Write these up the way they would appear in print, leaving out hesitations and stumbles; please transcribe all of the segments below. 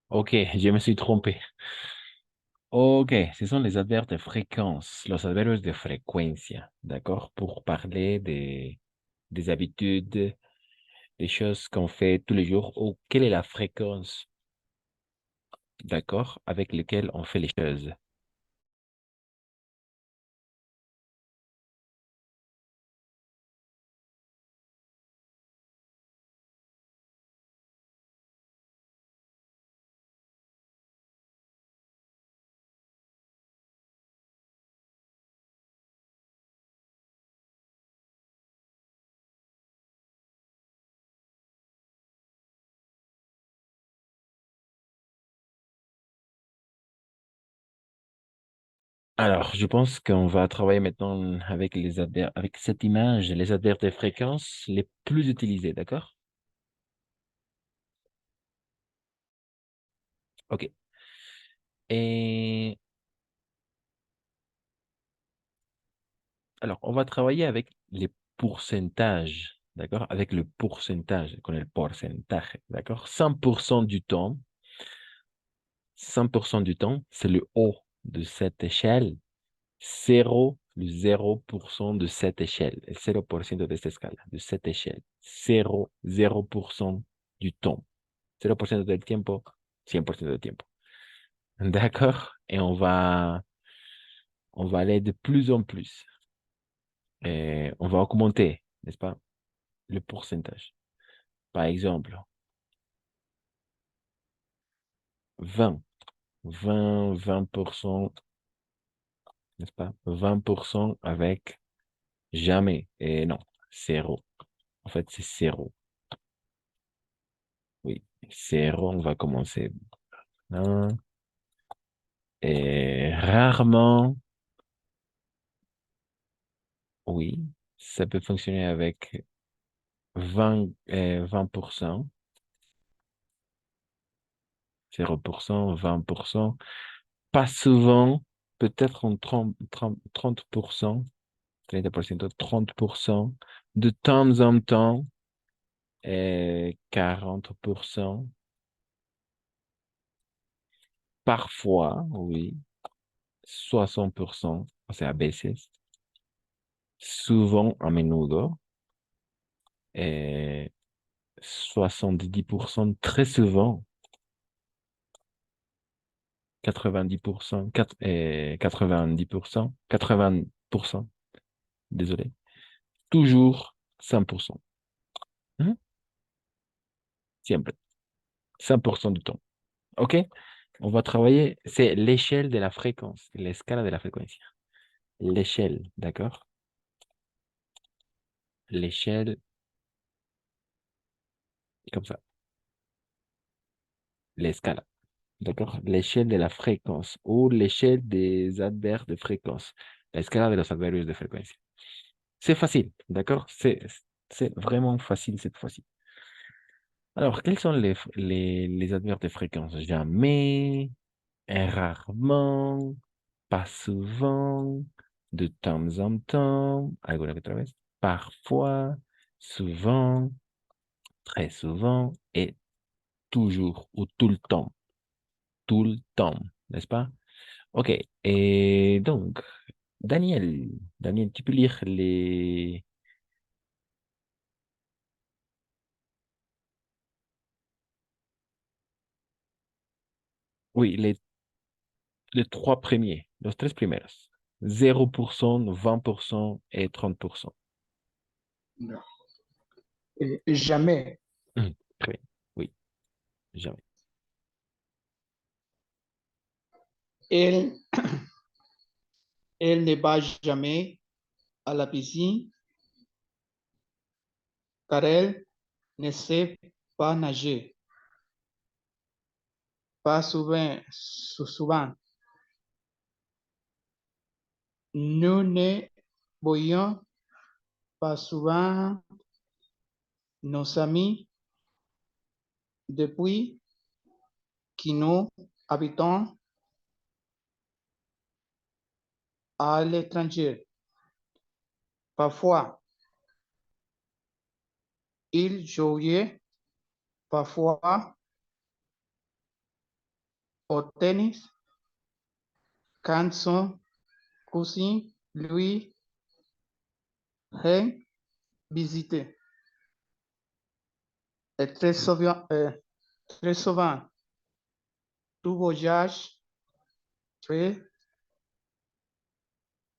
Ok, je me suis trompé. Ok, ce sont les adverbes de fréquence, los adverbios de frecuencia, d'accord? Pour parler des habitudes, des choses qu'on fait tous les jours, ou quelle est la fréquence, d'accord, avec lesquelles on fait les choses. Alors, je pense qu'on va travailler maintenant avec les adverbes, avec cette image, les adverbes de fréquence les plus utilisés, d'accord? Ok. Et alors, on va travailler avec les pourcentages, d'accord? Avec le pourcentage, qu'on est le pourcentage, d'accord? 100% du temps, 100% du temps, c'est le haut de cette échelle, 0% de cette échelle, el 0% de esta escala, de cette échelle, 0% du temps, 0% del tiempo, 100% del tiempo. D'accord? Et on va aller de plus en plus. Et on va augmenter, n'est-ce pas? Le pourcentage. Par exemple, 20, 20%, n'est-ce pas? 20% avec jamais. Et non, zéro. En fait, c'est zéro. Oui, zéro, on va commencer. Un. Et rarement, oui, ça peut fonctionner avec 20%, 0%, 20%. Pas souvent, peut-être en 30%, 30%, 30%, de temps en temps, et 40%, parfois, oui, 60%, o sea, a veces, souvent, a menudo, et 70%, très souvent, 90%, 90%, 80%, désolé, toujours 100%. Mhm. Siempre, 100% du temps. OK? On va travailler, c'est l'échelle de la fréquence, l'escala de la fréquence. L'échelle, d'accord? L'échelle, comme ça, l'escala, d'accord? L'échelle de la fréquence ou l'échelle des adverbes de fréquence. L'escala de los adverbios de fréquence. C'est facile, d'accord? C'est vraiment facile cette fois-ci. Alors, quels sont les adverbes de fréquence? Jamais, rarement, pas souvent, de temps en temps, alguna que otra vez, parfois, souvent, très souvent et toujours ou tout le temps, n'est-ce pas? Ok, et donc, Daniel, Daniel, tu peux lire oui, les trois premiers, los tres primeros. 0%, 20% et 30%. No. Jamais. Très bien. Oui, jamais. Elle, elle ne va jamais à la piscine car elle ne sait pas nager. Pas souvent, souvent. Nous ne voyons pas souvent nos amis depuis que nous habitons à l'étranger. Parfois, ils jouaient, parfois, au tennis quand son cousin lui rend visite. Et très souvent, tu voyages très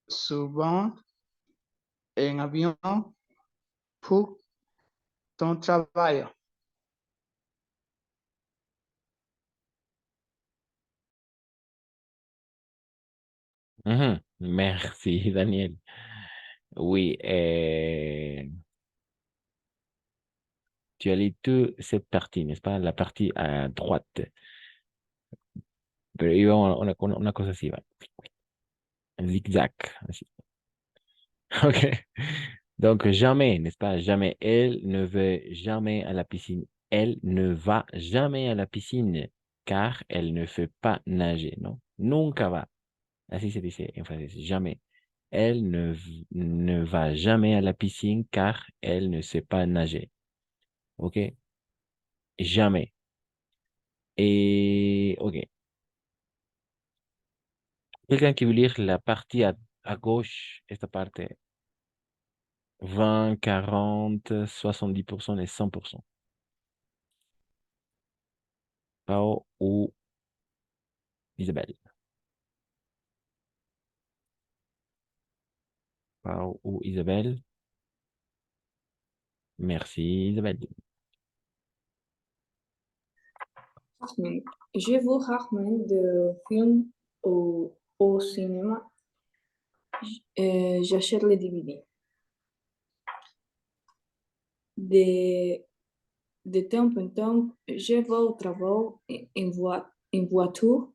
souvent en avion pour ton travail. Mhm. Merci, Daniel. Oui, tu as lu toute cette partie, n'est-ce pas? La partie à droite. Pero iba una cosa así, va. Zigzag. Así. OK. Donc, jamais, n'est-ce pas? Jamais. Elle ne veut jamais à la piscine. Elle ne va jamais à la piscine car elle ne fait pas nager, non? Nunca va. Así se dice en français. Jamais. Elle ne va jamais à la piscine car elle ne sait pas nager. OK? Jamais. Et, OK. Quelqu'un qui veut lire la partie à gauche, esta parte, 20, 40, 70% et 100%. Pao ou Isabelle. Pao ou Isabelle. Merci, Isabelle. Je vois rarement de films au cinéma. J'achète les DVD. De, de temps en temps, je vais au travail en voiture,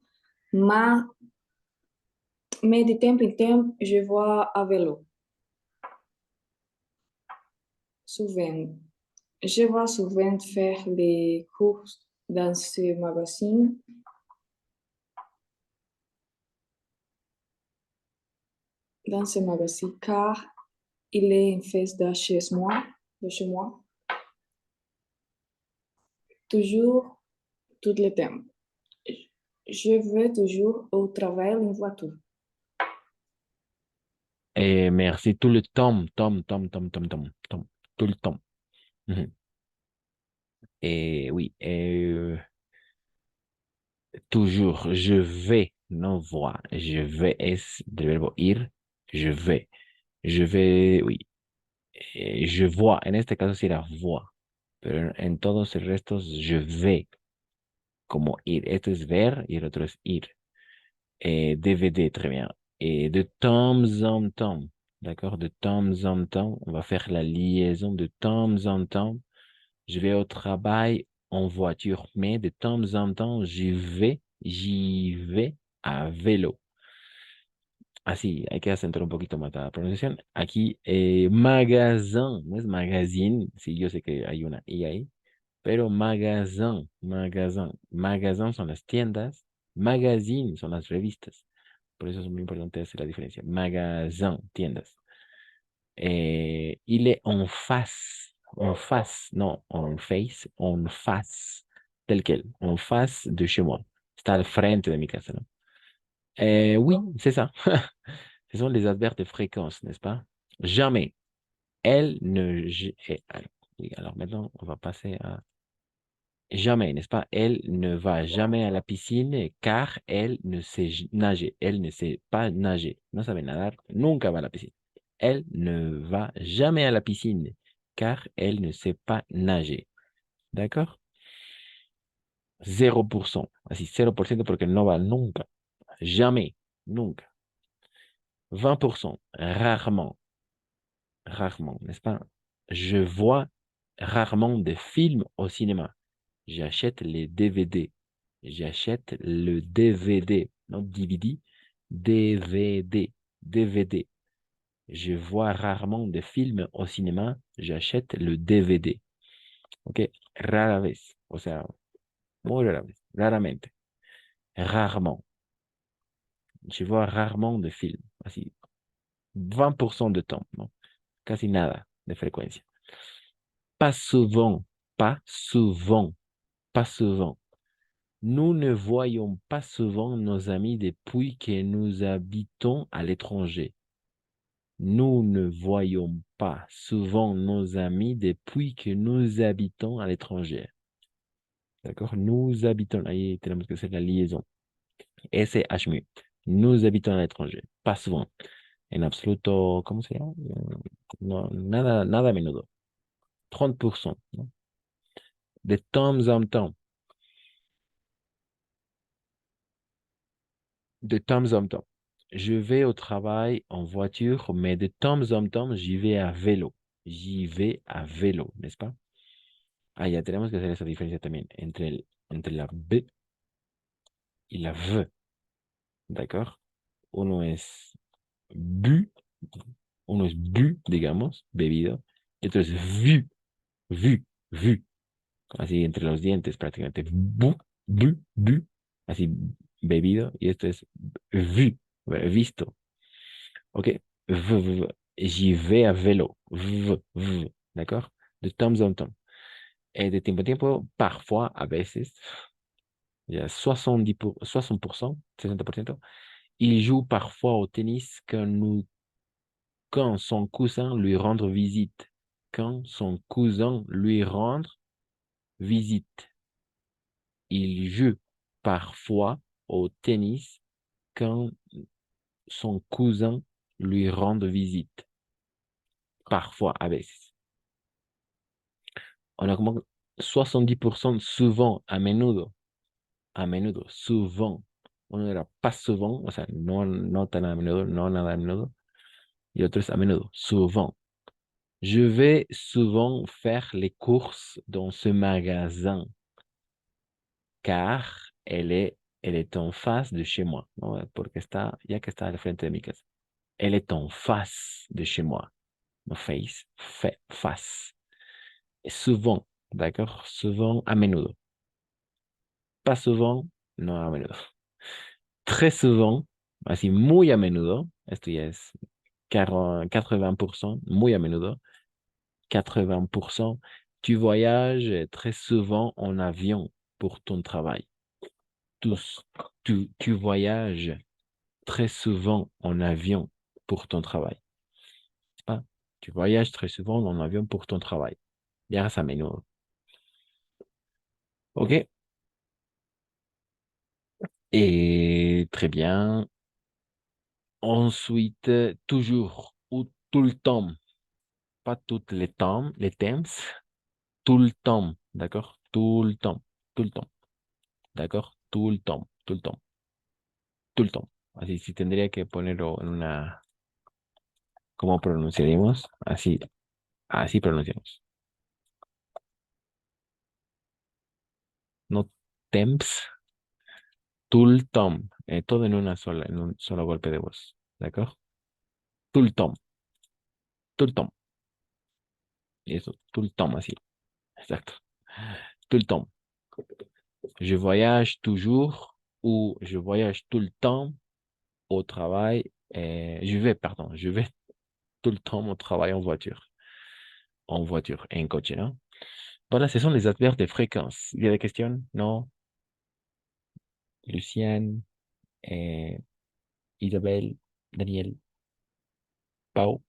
mais de temps en temps, je vais à vélo. Souvent. Je vais souvent faire les courses dans ce magasin. Car il est en face de chez moi, toujours, tout le temps. Je vais toujours au travail en voiture. Et merci tout le temps, tout le temps. Mhm. Et oui, toujours, je vais, non voir, je vais, es del verbo ir, je vais. Je vais, oui, je vois, en este caso sí era voix, pero en todos el restos je vais, como ir. Esto es ver y el otro es ir. DVD, très bien. Et de temps en temps, d'accord? De temps en temps, on va faire la liaison de temps en temps. Je vais au travail en voiture, mais de temps en temps, j'y vais à vélo. Así, hay que acentuar un poquito más la pronunciación. Aquí, magasin, no es magazine, sí, yo sé que hay una I ahí, pero magasin son las tiendas, magazine son las revistas. Por eso es muy importante hacer la diferencia. Magasin, tiendas. Il est en face, non en face, en face, tel quel, en face de chez moi. Está al frente de mi casa, ¿no? Oui, c'est ça. Ce sont les adverbes de fréquence, n'est-ce pas? Jamais. Elle ne... oui, alors maintenant, on va passer à... Jamais, n'est-ce pas? Elle ne va jamais à la piscine car elle ne sait nager. Elle ne sait pas nager. No sabe nadar, nunca va a la piscine. Elle ne va jamais à la piscine car elle ne sait pas nager. D'accord? 0%. Así, 0% porque no va nunca. Jamais. Nunca. 20%. Rarement. Rarement, n'est-ce pas? Je vois rarement des films au cinéma. J'achète les DVD. J'achète le DVD, non DVD, DVD, DVD. Je vois rarement des films au cinéma. J'achète le DVD. OK? Rara vez. O sea, muy rara vez. Raramente. Rarement. Je vois rarement de films. Así, 20% de temps, non? Casi nada de frecuencia. Pas souvent, pas souvent, pas souvent. Nous ne voyons pas souvent nos amis depuis que nous habitons à l'étranger. Nous ne voyons pas souvent nos amis depuis que nous habitons à l'étranger. D'accord? Nous habitons, ahí tenemos que hacer la liaison. SH mu. Nous habitons à l'étranger. Pas souvent. En absoluto, ¿cómo se llama? No, nada a menudo. 30%, ¿no? De temps en temps. De temps en temps. Je vais au travail en voiture, mais de temps en temps, j'y vais à vélo. J'y vais à vélo, n'est-ce pas? Ah, ya tenemos que hacer esa diferencia también entre la B y la V, ¿d'accord? Uno es bu, uno es bu, digamos, bebido, y otro es vu, vu, así entre los dientes prácticamente. Bu, así bebido, y esto es vu, visto, ¿ok? J'y vais à vélo, ¿d'accord? De temps en temps. Et de tiempo en tiempo, parfois, a veces, il y a 60%, 60%, il joue parfois au tennis quand son cousin lui rendre visite. Quand son cousin lui rendre visite. Il joue parfois au tennis quand son cousin lui rend visite. Parfois, a veces. On a como 70% souvent, a menudo, souvent. Uno era pas souvent, o sea, no tan a menudo, no nada a menudo. Y otro es a menudo, souvent. Je vais souvent faire les courses dans ce magasin car elle est en face de chez moi, ¿no? Porque está, ya que está al frente de mi casa. Elle est en face de chez moi. No face, face. Et souvent, d'accord? Souvent, a menudo. Pas souvent, no a menudo. Très souvent, así muy a menudo, esto ya es 80%, muy a menudo, 80%, tu voyages très souvent en avion pour ton travail. Tous, tu voyages très souvent en avion pour ton travail. Ah, tu voyages très souvent en avion pour ton travail. Viajas a menudo. OK? Et très bien. Ensuite, toujours ou tout le temps, pas toutes les temps, tout le temps, d'accord? Tout le temps, d'accord? Tout le temps, tout le temps, tout le temps. Así, si tendría que ponerlo en una, ¿cómo pronunciaríamos? Así, así pronunciamos. No temps, tout le temps, todo en una sola, en un solo golpe de voz, d'accord? Tout le temps, y eso, tout le temps, así, exacto. Tout le temps. Je voyage toujours ou je voyage tout le temps au travail. Je vais tout le temps au travail en voiture. En voiture, en coche, ¿no? Voilà, ce sont les adverbes de fréquence. Il y a des questions? Non? Lucienne, eh, Isabelle, Daniel, Pau.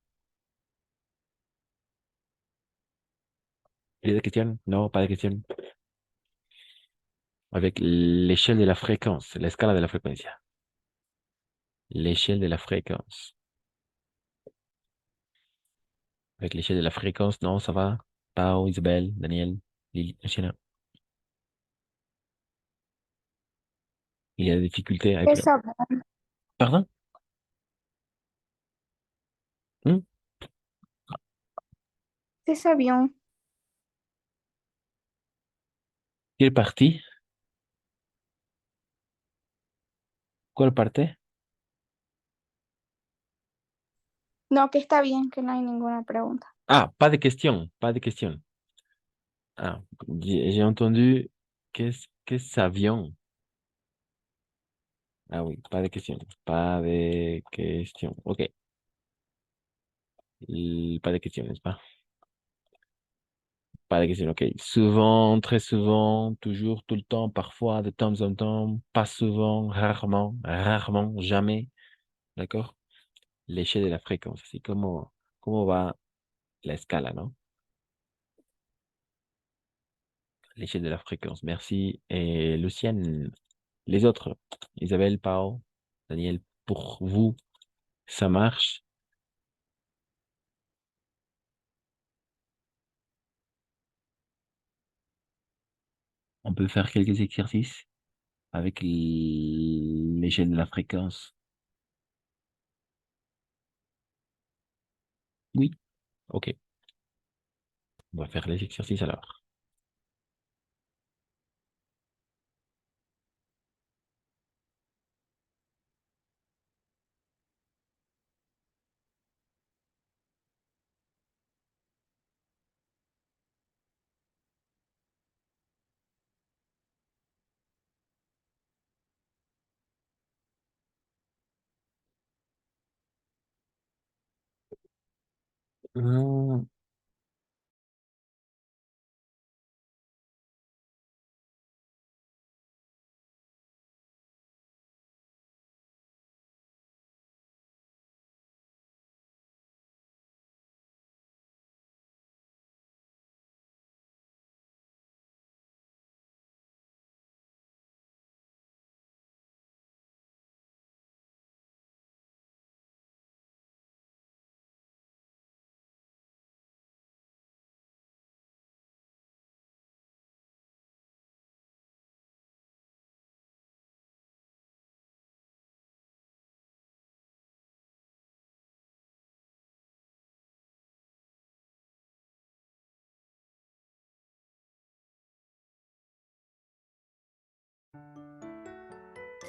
Il y a des questions? Non, pas de questions. Avec l'échelle de la fréquence, l'escala de la frecuencia. L'échelle de la fréquence. Avec l'échelle de la fréquence, non, ça va? Pau, Isabelle, Daniel, Lily, Luciana. Il y a des difficultés avec le... Es, av- Pardon? Hmm? es avión. Quelle partie? ¿Cuál parte? No, que está bien, que no hay ninguna pregunta. Ah, pas de question, pas de question. Ah, j'ai entendu qu'est-ce avion? Ah oui, pas de question, pas de question. Ok, pas de question, n'est-ce pas? Pas de question, ok. Souvent, très souvent, toujours, tout le temps, parfois, de temps en temps, pas souvent, rarement, rarement, jamais. D'accord? L'échelle de la fréquence. C'est comment va la scala, non? L'échelle de la fréquence. Merci. Et Lucienne, les autres, Isabelle, Pao, Daniel, pour vous, ça marche? On peut faire quelques exercices avec l'échelle de la fréquence. Oui, ok. On va faire les exercices alors. Hum,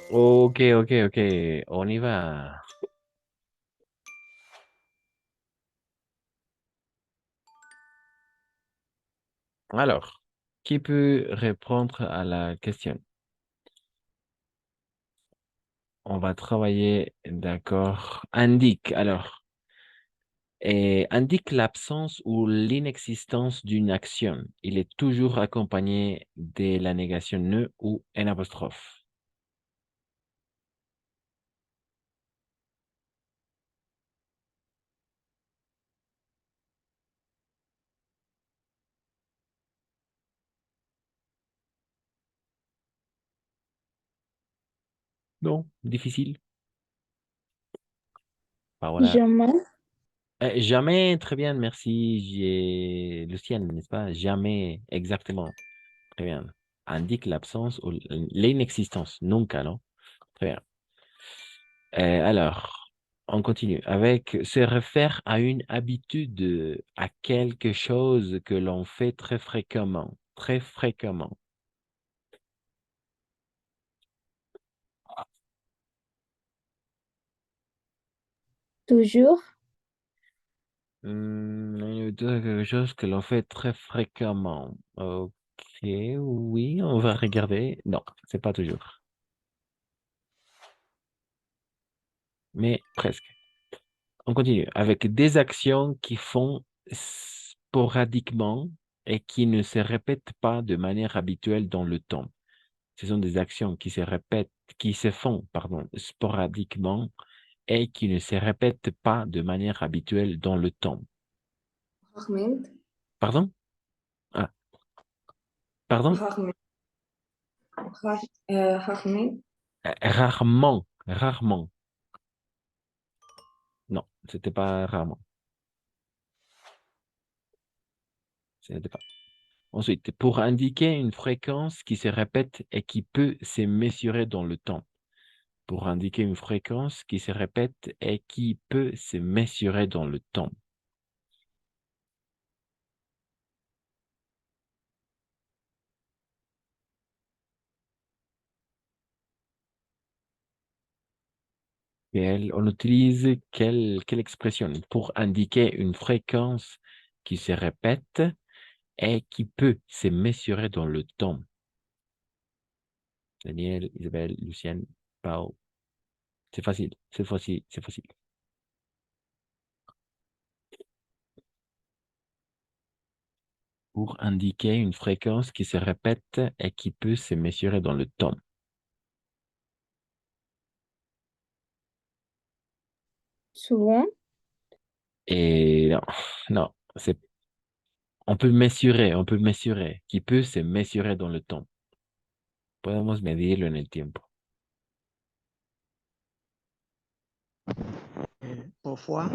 Ok, ok, ok. On y va. Alors, qui peut répondre à la question? On va travailler, d'accord. Indique, alors, indique l'absence ou l'inexistence d'une action. Il est toujours accompagné de la négation ne ou un apostrophe. Non, difficile. Bah, voilà. Jamais. Jamais, très bien, merci. J'ai Lucienne, n'est-ce pas? Jamais, exactement. Très bien. Indique l'absence ou l'inexistence. Nunca, non? Très bien. Alors, on continue avec se réfère à une habitude, à quelque chose que l'on fait très fréquemment. Très fréquemment. Toujours. Une habitude, quelque chose que l'on fait très fréquemment. Ok, oui, on va regarder. Non, c'est pas toujours, mais presque. On continue avec des actions qui font sporadiquement et qui ne se répètent pas de manière habituelle dans le temps. Ce sont des actions qui se répètent, qui se font, pardon, sporadiquement et qui ne se répètent pas de manière habituelle dans le temps. Raramente. Pardon? Ah, pardon? Raramente. Raramente. Rarement, rarement. Non, c'était pas rarement. Ce n'était pas. Ensuite, pour indiquer une fréquence qui se répète et qui peut se mesurer dans le temps. Pour indiquer une fréquence qui se répète et qui peut se mesurer dans le temps. On utilise quelle expression pour indiquer une fréquence qui se répète et qui peut se mesurer dans le temps. Daniel, Isabelle, Lucienne, Pau. C'est facile, c'est facile, c'est facile. pour indiquer une fréquence qui se répète et qui peut se mesurer dans le temps. Souvent. Et non, non, on peut mesurer, qui peut se mesurer dans le temps. Podemos medirlo en el tiempo. Parfois.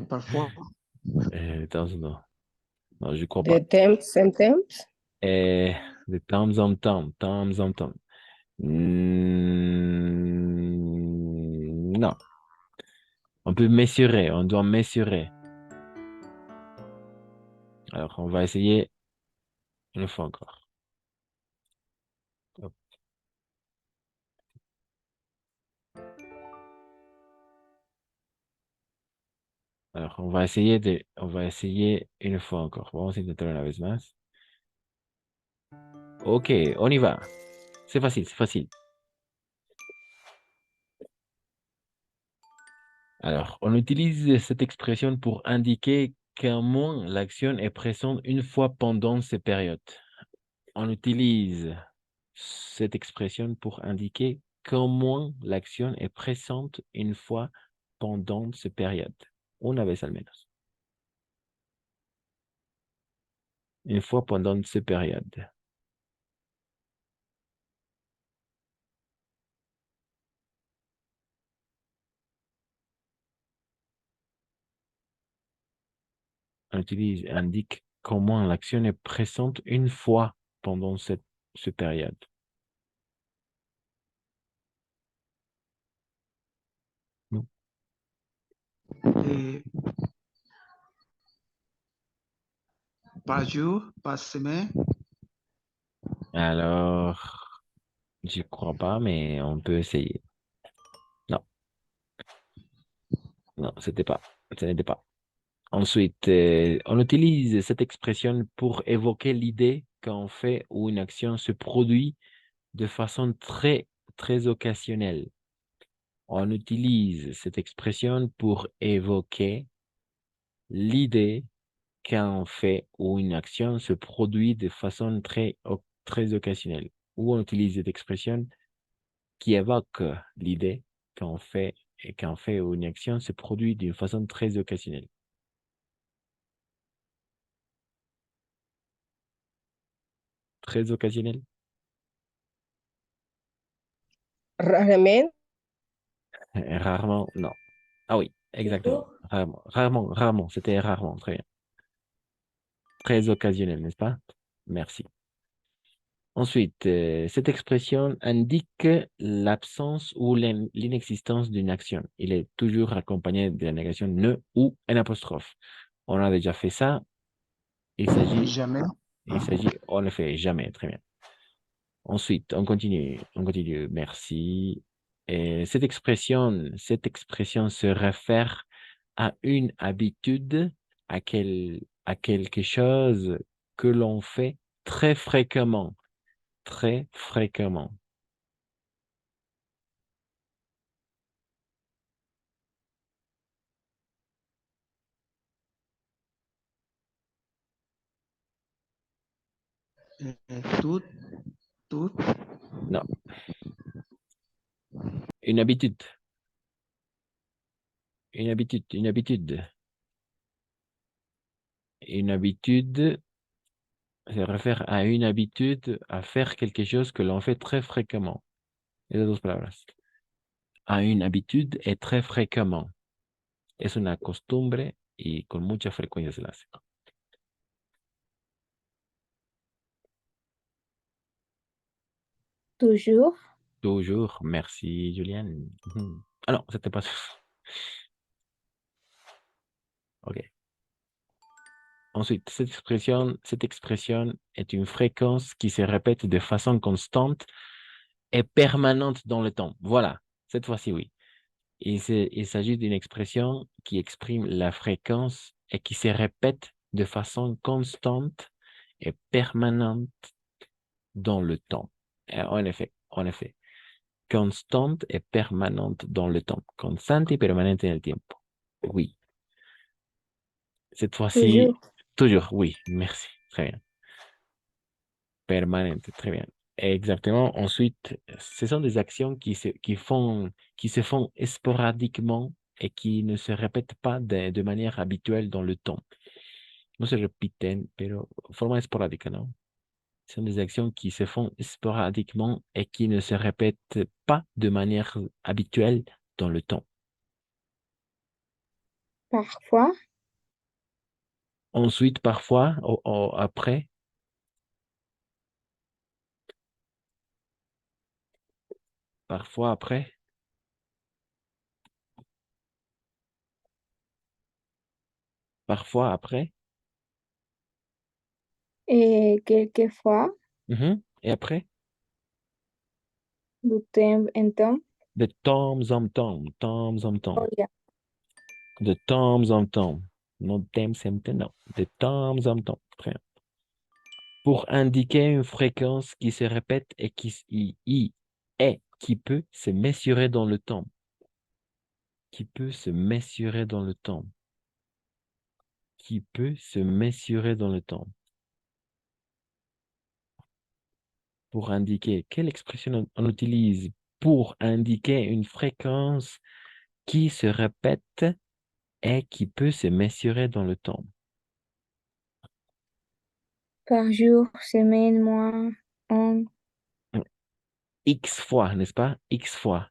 Parfois. Entonces, no, no, je crois pas. De temps en temps. De temps en temps, temps en temps. Non, on peut mesurer, on doit mesurer. Alors, on va essayer une fois encore. Hop. Alors, on va essayer une fois encore. Vamos a intentar una vez más. Ok, on y va. C'est facile, c'est facile. Alors, on utilise cette expression pour indiquer comment l'action est présente une fois pendant ces périodes. On utilise cette expression pour indiquer comment l'action est présente une fois pendant ces périodes. Una vez al menos. Une fois pendant ces périodes. On indique comment l'action est présente une fois pendant cette période. Non. Et par jour, par semaine. Alors, je crois pas, mais on peut essayer. Non. Non, ce n'était pas. Ensuite, on utilise cette expression pour évoquer l'idée qu'un fait ou une action se produit de façon très, très occasionnelle. On utilise cette expression pour évoquer l'idée qu'un fait ou une action se produit de façon très, très occasionnelle. Ou on utilise cette expression qui évoque l'idée qu'un fait ou une action se produit d'une façon très occasionnelle. Très occasionnelle? Raramente. Rarement, non. Ah oui, exactement. Toujours. Rarement. C'était rarement, très bien. Très occasionnel, n'est-ce pas? Merci. Ensuite, cette expression indique l'absence ou l'inexistence d'une action. Il est toujours accompagné de la négation ne ou un apostrophe. On a déjà fait ça. Il Jamais. s'agit, en effet, jamais. Très bien. Ensuite, on continue. Merci. Et cette expression se réfère à une habitude, à quelque chose que l'on fait très fréquemment. Très fréquemment. Tout. Tout. Non. Une habitude. Une habitude. Une habitude. Une habitude se réfère à une habitude à faire quelque chose que l'on fait très fréquemment. Esas dos palabras. A une habitude et très fréquemment. Es una costumbre y con mucha frecuencia se la hace. Toujours. Toujours. Merci, Juliane. Ah non, c'était pas ça. OK. Ensuite, cette expression est une fréquence qui se répète de façon constante et permanente dans le temps. Voilà, cette fois-ci, oui. Il s'agit d'une expression qui exprime la fréquence et qui se répète de façon constante et permanente dans le temps. En effet. Constante et permanente dans le temps. Constante y permanente en el tiempo. Oui. Cette fois-ci, Toujours, oui, merci. Très bien. Permanente, très bien. Exactement. Ensuite, ce sont des actions qui se font sporadiquement et qui ne se répètent pas de manière habituelle dans le temps. No se repiten, pero forma esporádica, ¿no? Sont des actions qui se font sporadiquement et qui ne se répètent pas de manière habituelle dans le temps. Parfois, Ensuite, parfois, après, parfois après, parfois après, et quelquefois, et après, de temps en temps. de temps en temps, temps en temps, Oh, yeah. de temps en temps, non temps en temps, non, de temps en temps. Très bien. Pour indiquer une fréquence qui se répète et qui peut se mesurer dans le temps. Qui peut se mesurer dans le temps. Qui peut se mesurer dans le temps. Pour indiquer, quelle expression on utilise pour indiquer une fréquence qui se répète et qui peut se mesurer dans le temps? Par jour, semaine, mois, an. X fois, n'est-ce pas? X fois.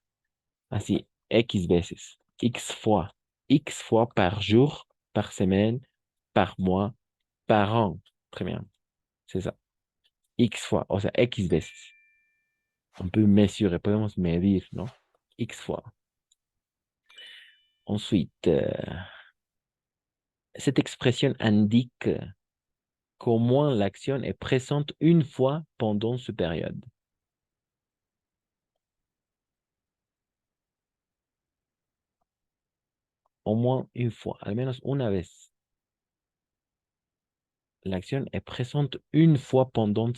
Así, X veces. X fois. X fois par jour, par semaine, par mois, par an. Très bien. C'est ça. X fois. O sea, X veces. On peut mesurer, podemos medir, ¿no? X fois. Ensuite, cette expression indique qu'au moins l'action est présente une fois pendant cette période. Au moins une fois, al menos una vez. L'action est présente une fois pendant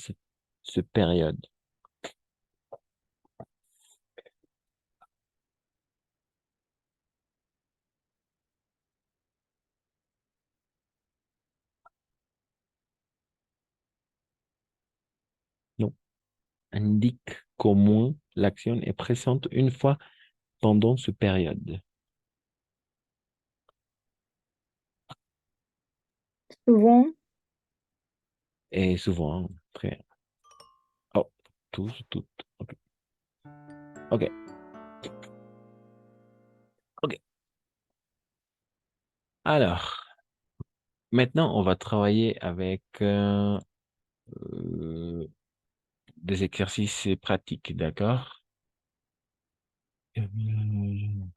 cette période. Non. Indique qu'au moins l'action est présente une fois pendant cette période. Souvent, Et souvent, très. Oh, tous, toutes. OK. OK. OK. Alors, maintenant, on va travailler avec des exercices pratiques, d'accord? Mhm.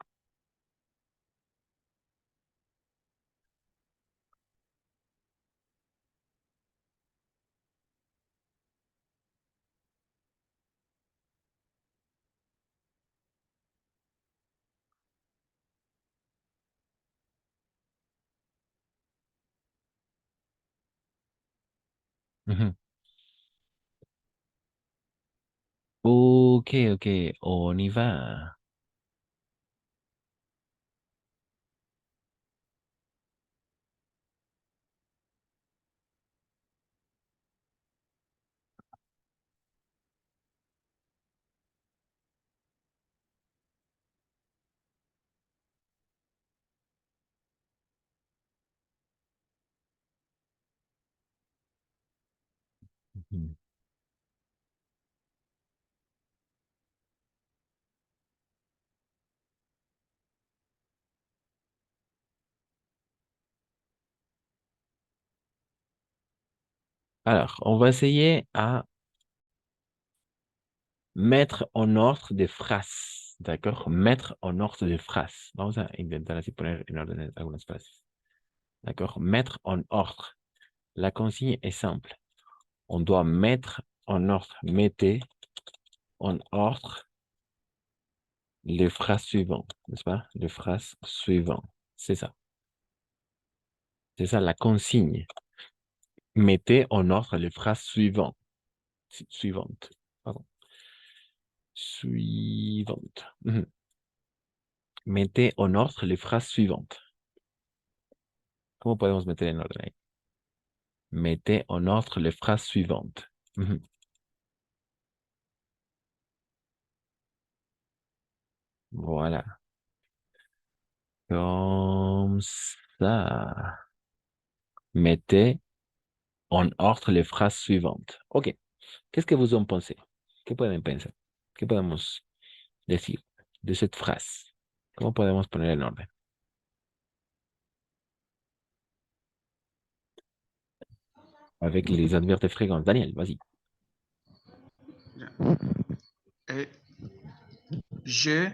Ok, ok, on y va. Mhm. Alors, on va essayer à mettre en ordre des phrases, d'accord? Mettre en ordre des phrases. Vamos a intentar así poner en orden algunas frases, d'accord? Mettre en ordre. La consigne est simple. On doit mettre en ordre, mettez en ordre les phrases suivantes, n'est-ce pas? Les phrases suivantes. C'est ça. C'est ça la consigne. Mettez en ordre les phrases suivantes. Suivantes. Pardon. Suivantes. Mhm. Mettez en ordre les phrases suivantes. ¿Cómo podemos meter en orden ahí? Mettez en ordre les phrases suivantes. Mhm. Voilà. Comme ça. Mettez en ordre les phrases suivantes. OK. Qu'est-ce que vous en pensez? ¿Qué pueden pensar? ¿Qué podemos decir de cette phrase? ¿Cómo podemos poner en orden? Avec les adverbes de fréquence. Daniel, vas-y. Et je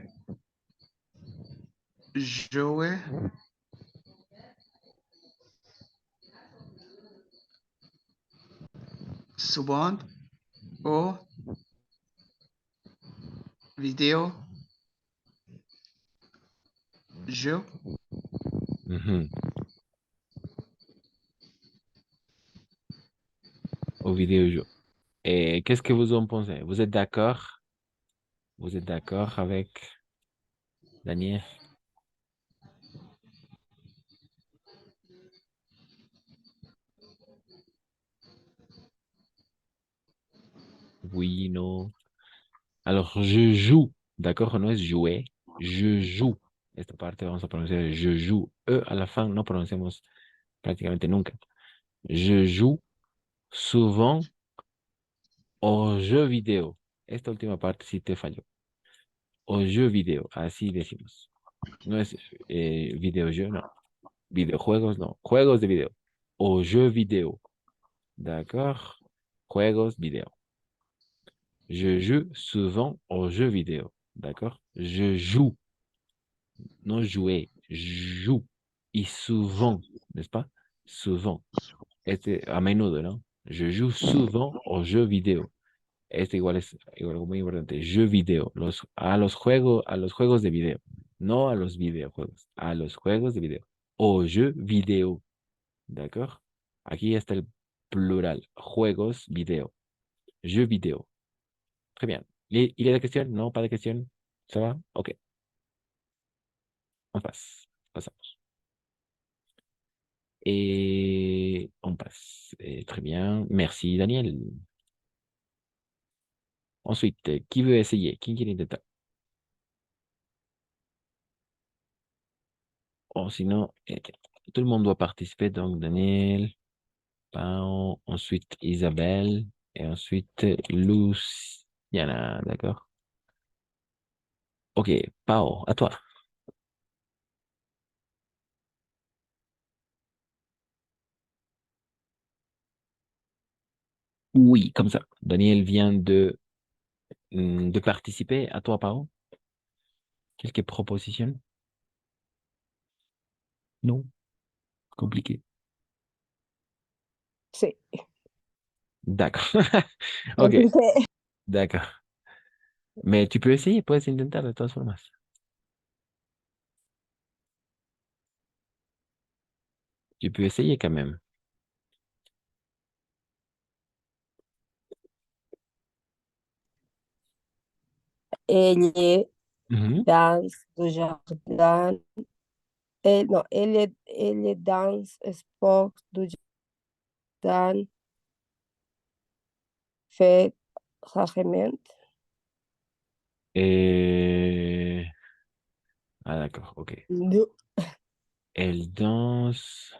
jouais souvent aux vidéos jeux. Mhm. Au vidéojeu. Et qu'est-ce que vous en pensez? Vous êtes d'accord? Vous êtes d'accord avec Daniel? Oui, non. Alors, je joue. D'accord? No es jouer. Je joue. Esta parte vamos a pronunciar je joue. E a la fin no pronunciamos prácticamente nunca. Je joue souvent aux jeux vidéo. Esta última parte sí te falló. Aux jeux vidéo. Así decimos. No es videojeu, no. Videojuegos, no. Juegos de video. Aux jeux vidéo. D'accord? Juegos vidéo. Je joue souvent aux jeux vidéo. D'accord? Je joue. Non jouer. Joue. Y souvent, n'est-ce pas? Souvent. Este, a menudo, ¿no? Je joue souvent aux jeux vidéo. Este igual es igual, muy importante. Jeux vidéo. A los juegos de video. No a los videojuegos. A los juegos de video. Aux jeux vidéo. D'accord? Aquí está el plural. Juegos video. Jeux vidéo. Très bien. Il y a des questions? Non, pas de questions? Ça va? OK. On passe. Passamos. Et on passe. Et très bien. Merci, Daniel. Ensuite, qui veut essayer? Qui quiere intentar? O sinon, tout le monde doit participer. Donc, Daniel, Pao, ensuite Isabelle, et ensuite Luciana. D'accord? OK. Pao, à toi. Oui, comme ça. Daniel vient de participer. À toi, Pao. Quelques propositions? Non? Compliqué. Sí. D'accord. OK. Entonces, D'accord. Mais tu peux essayer, puedes intentar de todas formas. Tu peux essayer quand même. ele Mhm. dança do jardim. Não, ele dança esporte do jardim fait rarement. Et... Ah, d'accord, OK. Non. Elle danse...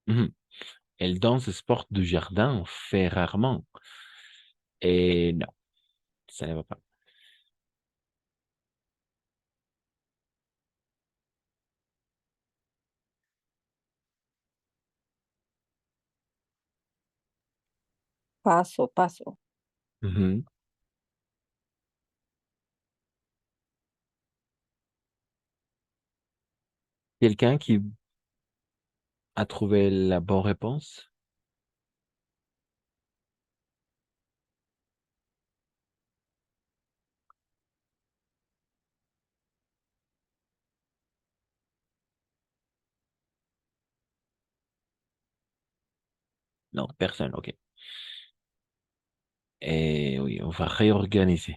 Mhm. Elle danse sport du jardin, fait rarement. Et non, ça ne va pas. Passo, passo. Mhm. Quelqu'un qui a trouvé la bonne réponse? Non, personne, OK. Et oui, on va réorganiser.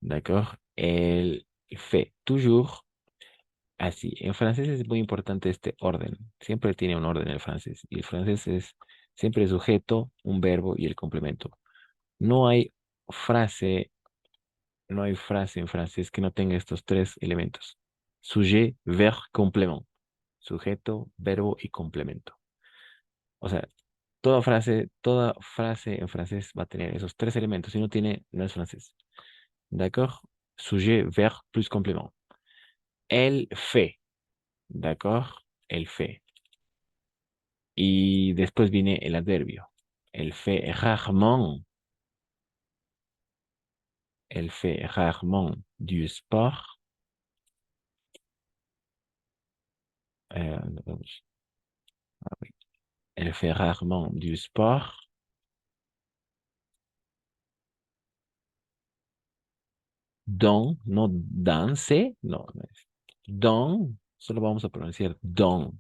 D'accord? Elle fait toujours Así, en francés es muy importante este orden. Siempre tiene un orden el francés. Y el francés es siempre sujeto, un verbo y el complemento. No hay frase, no hay frase en francés que no tenga estos tres elementos. Sujet, verbe, complément. Sujeto, verbo y complemento. O sea, toda frase en francés va a tener esos tres elementos. Si no tiene, no es francés. D'accord? Sujet, verbe plus complément. Elle fait. D'accord? Elle fait. Y después viene el adverbio. Elle fait rarement. Elle fait rarement du sport. Vamos. Ah oui. Elle fait rarement du sport. Dans, no danse, no, no es. Dans, solo vamos a pronunciar dans.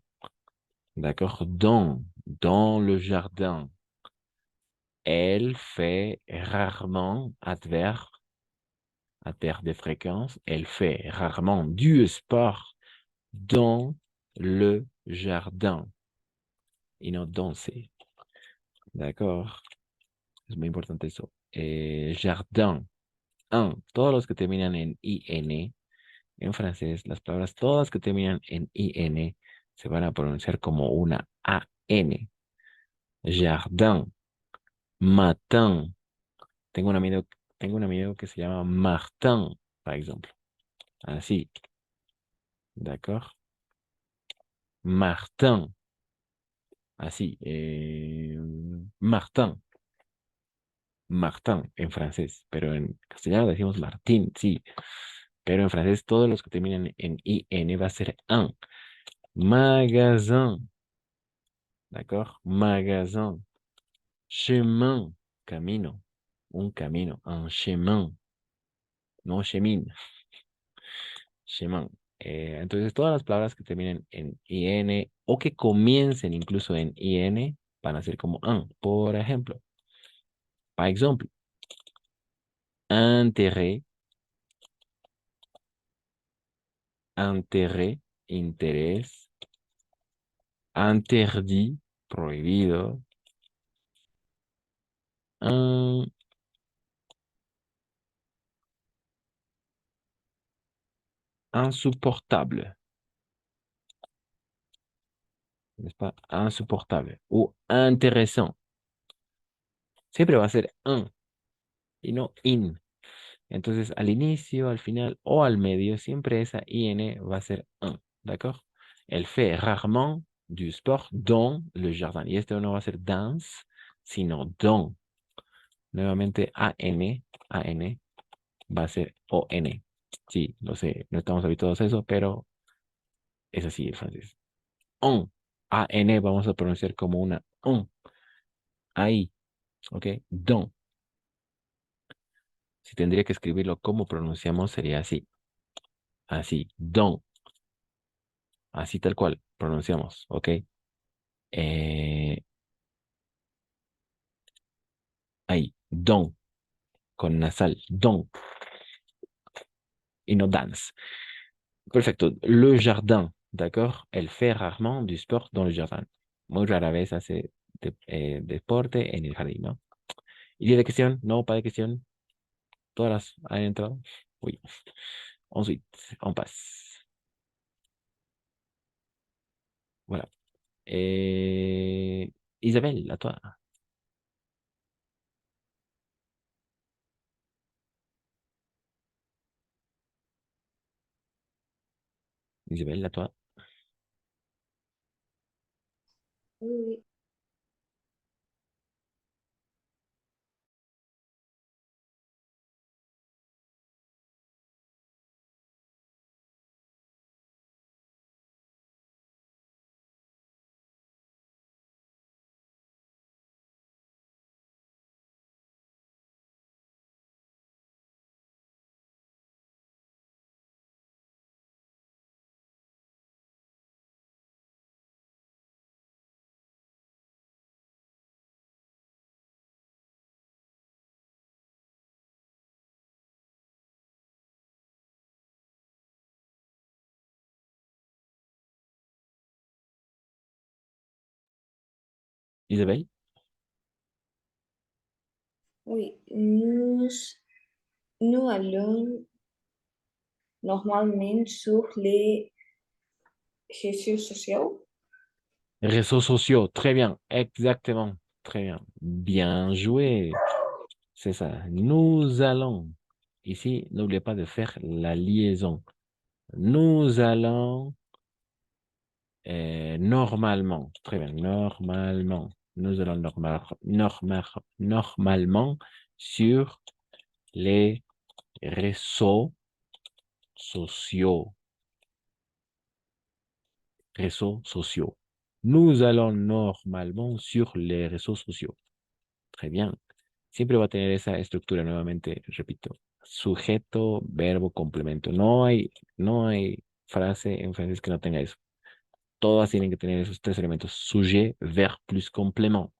D'accord? Dans le jardin. Elle fait rarement, adverbe de fréquence, elle fait rarement du sport dans le jardin. Y no danser. D'accord? Es muy importante eso. Jardin. Un. Todos los que terminan en IN, en francés, las palabras todas que terminan en IN se van a pronunciar como una AN. Jardin. Matin. Tengo un amigo que se llama Martin, por ejemplo. Así. D'accord? Martin. Así. Martin. Martin en francés, pero en castellano decimos Martín, sí. Pero en francés todos los que terminan en IN va a ser un. Magasin. D'accord? Magasin. Chemin. Camino. Un camino. Un chemin. No chemin. Chemin. Entonces todas las palabras que terminen en IN o que comiencen incluso en IN van a ser como un. Por ejemplo. Par exemple. Intérêt. Intérêt. Interés. Interdit, prohibido. Un, insupportable, n'est-ce pas? Insupportable o intéressant. Siempre va a ser un y no in. Entonces, al inicio, al final o al medio, siempre esa IN va a ser un, ¿d'accord? Elle fait rarement du sport dans le jardin. Y este no va a ser dance, sino dans. Nuevamente, AN va a ser ON. Sí, lo sé, no estamos habituados a eso, pero es así el francés. On. AN vamos a pronunciar como una on. Ahí, ¿ok? Don. Si tendría que escribirlo como pronunciamos, sería así. Así, don. Así tal cual pronunciamos, ¿ok? Eh, ahí, don. Con nasal, don. Y no dance. Perfecto. Le jardin, d'accord? Elle fait rarement du sport dans le jardin. Muy rara vez hace deporte en el jardín, ¿no? ¿Y de cuestión? No, pas de cuestión. Todas las han entrado. Oui. Ensuite, on passe. Voilà. Isabelle, à toi. Isabelle, à toi. Oui, oui. Isabelle? Oui, nous allons normalement sur les réseaux sociaux. Réseaux sociaux, très bien, exactement, très bien. Bien joué, c'est ça. Nous allons. Ici, n'oubliez pas de faire la liaison. Nous allons normalement, très bien, normalement. Nous allons normalement sur les réseaux sociaux. Réseaux sociaux. Nous allons normalement sur les réseaux sociaux. Très bien. Siempre va a tener esa estructura nuevamente, repito. Sujeto, verbo, complemento. No hay frase en francés que no tenga eso. Todas tienen que tener esos tres elementos. Sujet, verbe plus complément.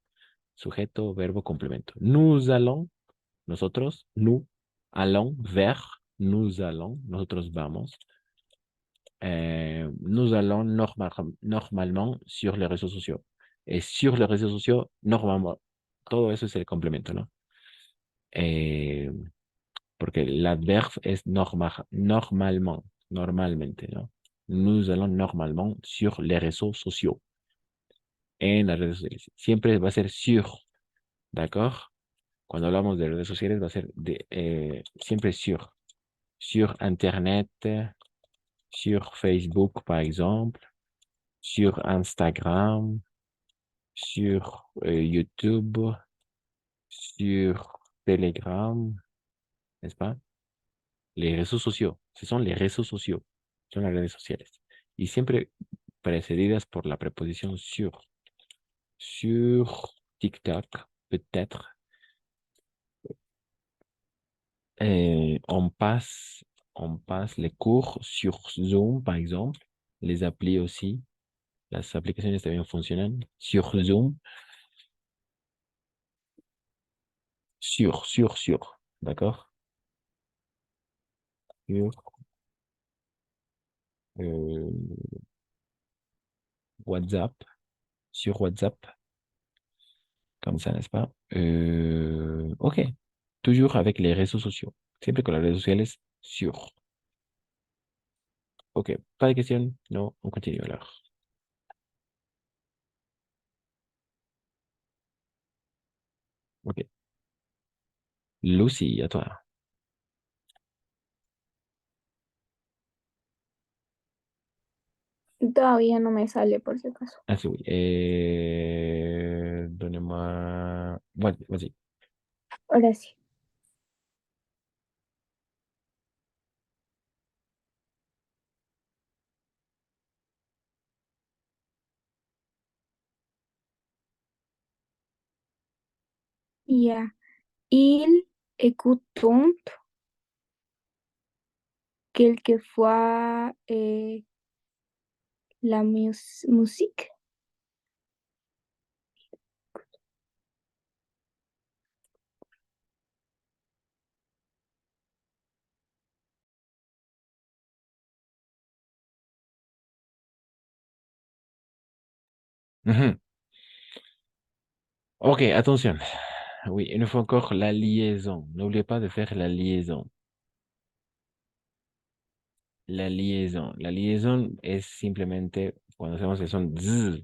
Sujeto, verbo, complemento. Nous allons, nosotros, nous allons vers, nous allons, nosotros vamos. Nous allons normalement sur les réseaux sociaux. Et sur les réseaux sociaux, normalement, todo eso es el complemento, ¿no? Eh, porque l'adverbe es normalmente, ¿no? Nous allons normalement sur les réseaux sociaux. En las redes sociales. Siempre va a ser sur, ¿d'accord? Cuando hablamos de redes sociales va a ser siempre sur. Sur Internet, sur Facebook, par exemple, sur Instagram, sur YouTube, sur Telegram, n'est-ce pas? Les réseaux sociaux, ce sont les réseaux sociaux, son las redes sociales. Y siempre precedidas por la preposición sur. Sur TikTok, peut-être. On passe les cours sur Zoom, par exemple. Les applis aussi. Las aplicaciones también funcionan. Sur Zoom. Sur. D'accord? Sur euh, WhatsApp. Sur WhatsApp. Comme ça, n'est-ce pas? Ok. Toujours avec les réseaux sociaux. Siempre con las redes sociales, sur. Ok. Pas de questions? Non, on continue alors. Ok. Lucy, à toi. Todavía no me sale por si acaso. Ah, sí, oui. Donnez-moi. Vas-y. Ahora sí. Ya. Il écoutent quelquefois la musique. Mhm. Ok, attention. Oui, une fois encore, la liaison. N'oubliez pas de faire la liaison. La liaison. La liaison es simplemente cuando hacemos el son z,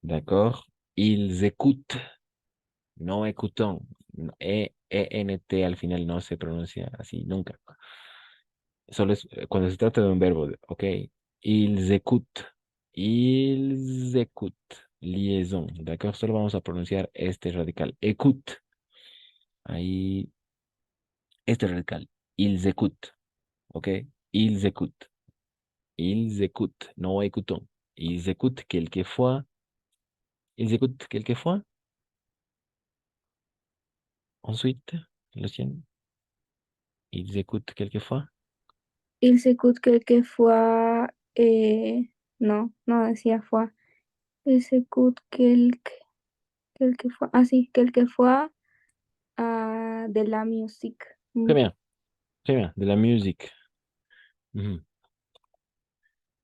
¿d'accord? Ils écoutent, no écoutons. ENT al final no se pronuncia así nunca. Solo es cuando se trata de un verbo, ¿ok? Ils écoutent. Ils écoutent. Liaison, ¿d'accord? Solo vamos a pronunciar este radical. Écoute. Ahí, este radical. Ils écoutent, ¿ok? Ils écoutent. Ils écoutent. No écoutons. Ils écoutent quelquefois. Ils écoutent quelquefois. Ensuite, Lucien. Ils écoutent quelquefois. Il écoute quelquefois. No, no decía fois. Il écoute quelquefois. Ah, sí, quelquefois de la musique. Très bien. Très bien. De la musique. Mhm.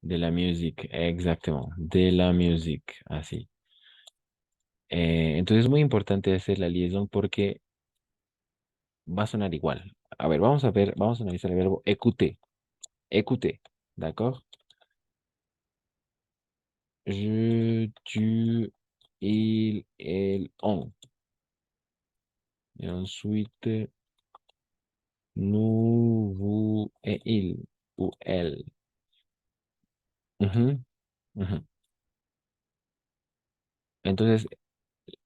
De la musique, exactement. De la musique. Así. Entonces es muy importante hacer la liaison porque va a sonar igual. A ver, vamos a analizar el verbo écouter. Écouter, ¿d'accord? Je, tu, il, elle, on. Et ensuite, nous, vous et il ou elle. Ujú, ujú. Entonces,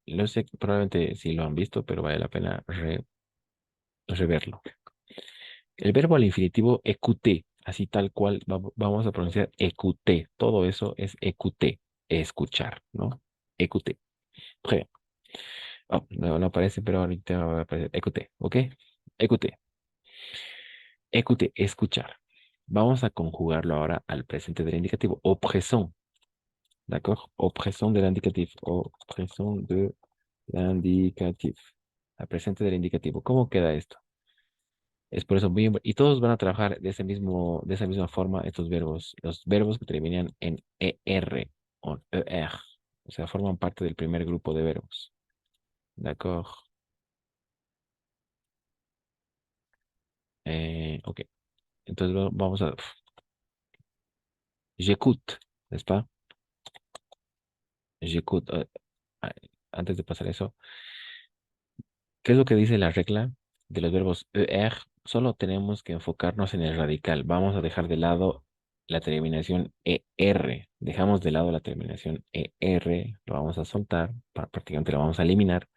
no sé, probablemente si lo han visto, pero vale la pena reverlo. El verbo al infinitivo écouter, así tal cual vamos a pronunciar écouter. Todo eso es écouter, escuchar, ¿no? Écouter. Très bien. Oh, no, no aparece, pero ahorita va a aparecer. Écouter, ¿ok? Écouter. Écouter, escuchar. Vamos a conjugarlo ahora al presente del indicativo. Opresón, ¿d'accord? Opresón del indicativo. Opresón de l'indicatif. Al presente del indicativo. ¿Cómo queda esto? Es por eso y todos van a trabajar de esa misma forma estos verbos. Los verbos que terminan en ER o ER. O sea, forman parte del primer grupo de verbos. ¿D'accord? Ok. Entonces vamos a... J'écoute, ¿n'est-ce pas? J'écoute. Ah, antes de pasar eso, ¿qué es lo que dice la regla de los verbos ER? Solo tenemos que enfocarnos en el radical. Vamos a dejar de lado la terminación ER. Dejamos de lado la terminación ER, lo vamos a soltar, prácticamente lo vamos a eliminar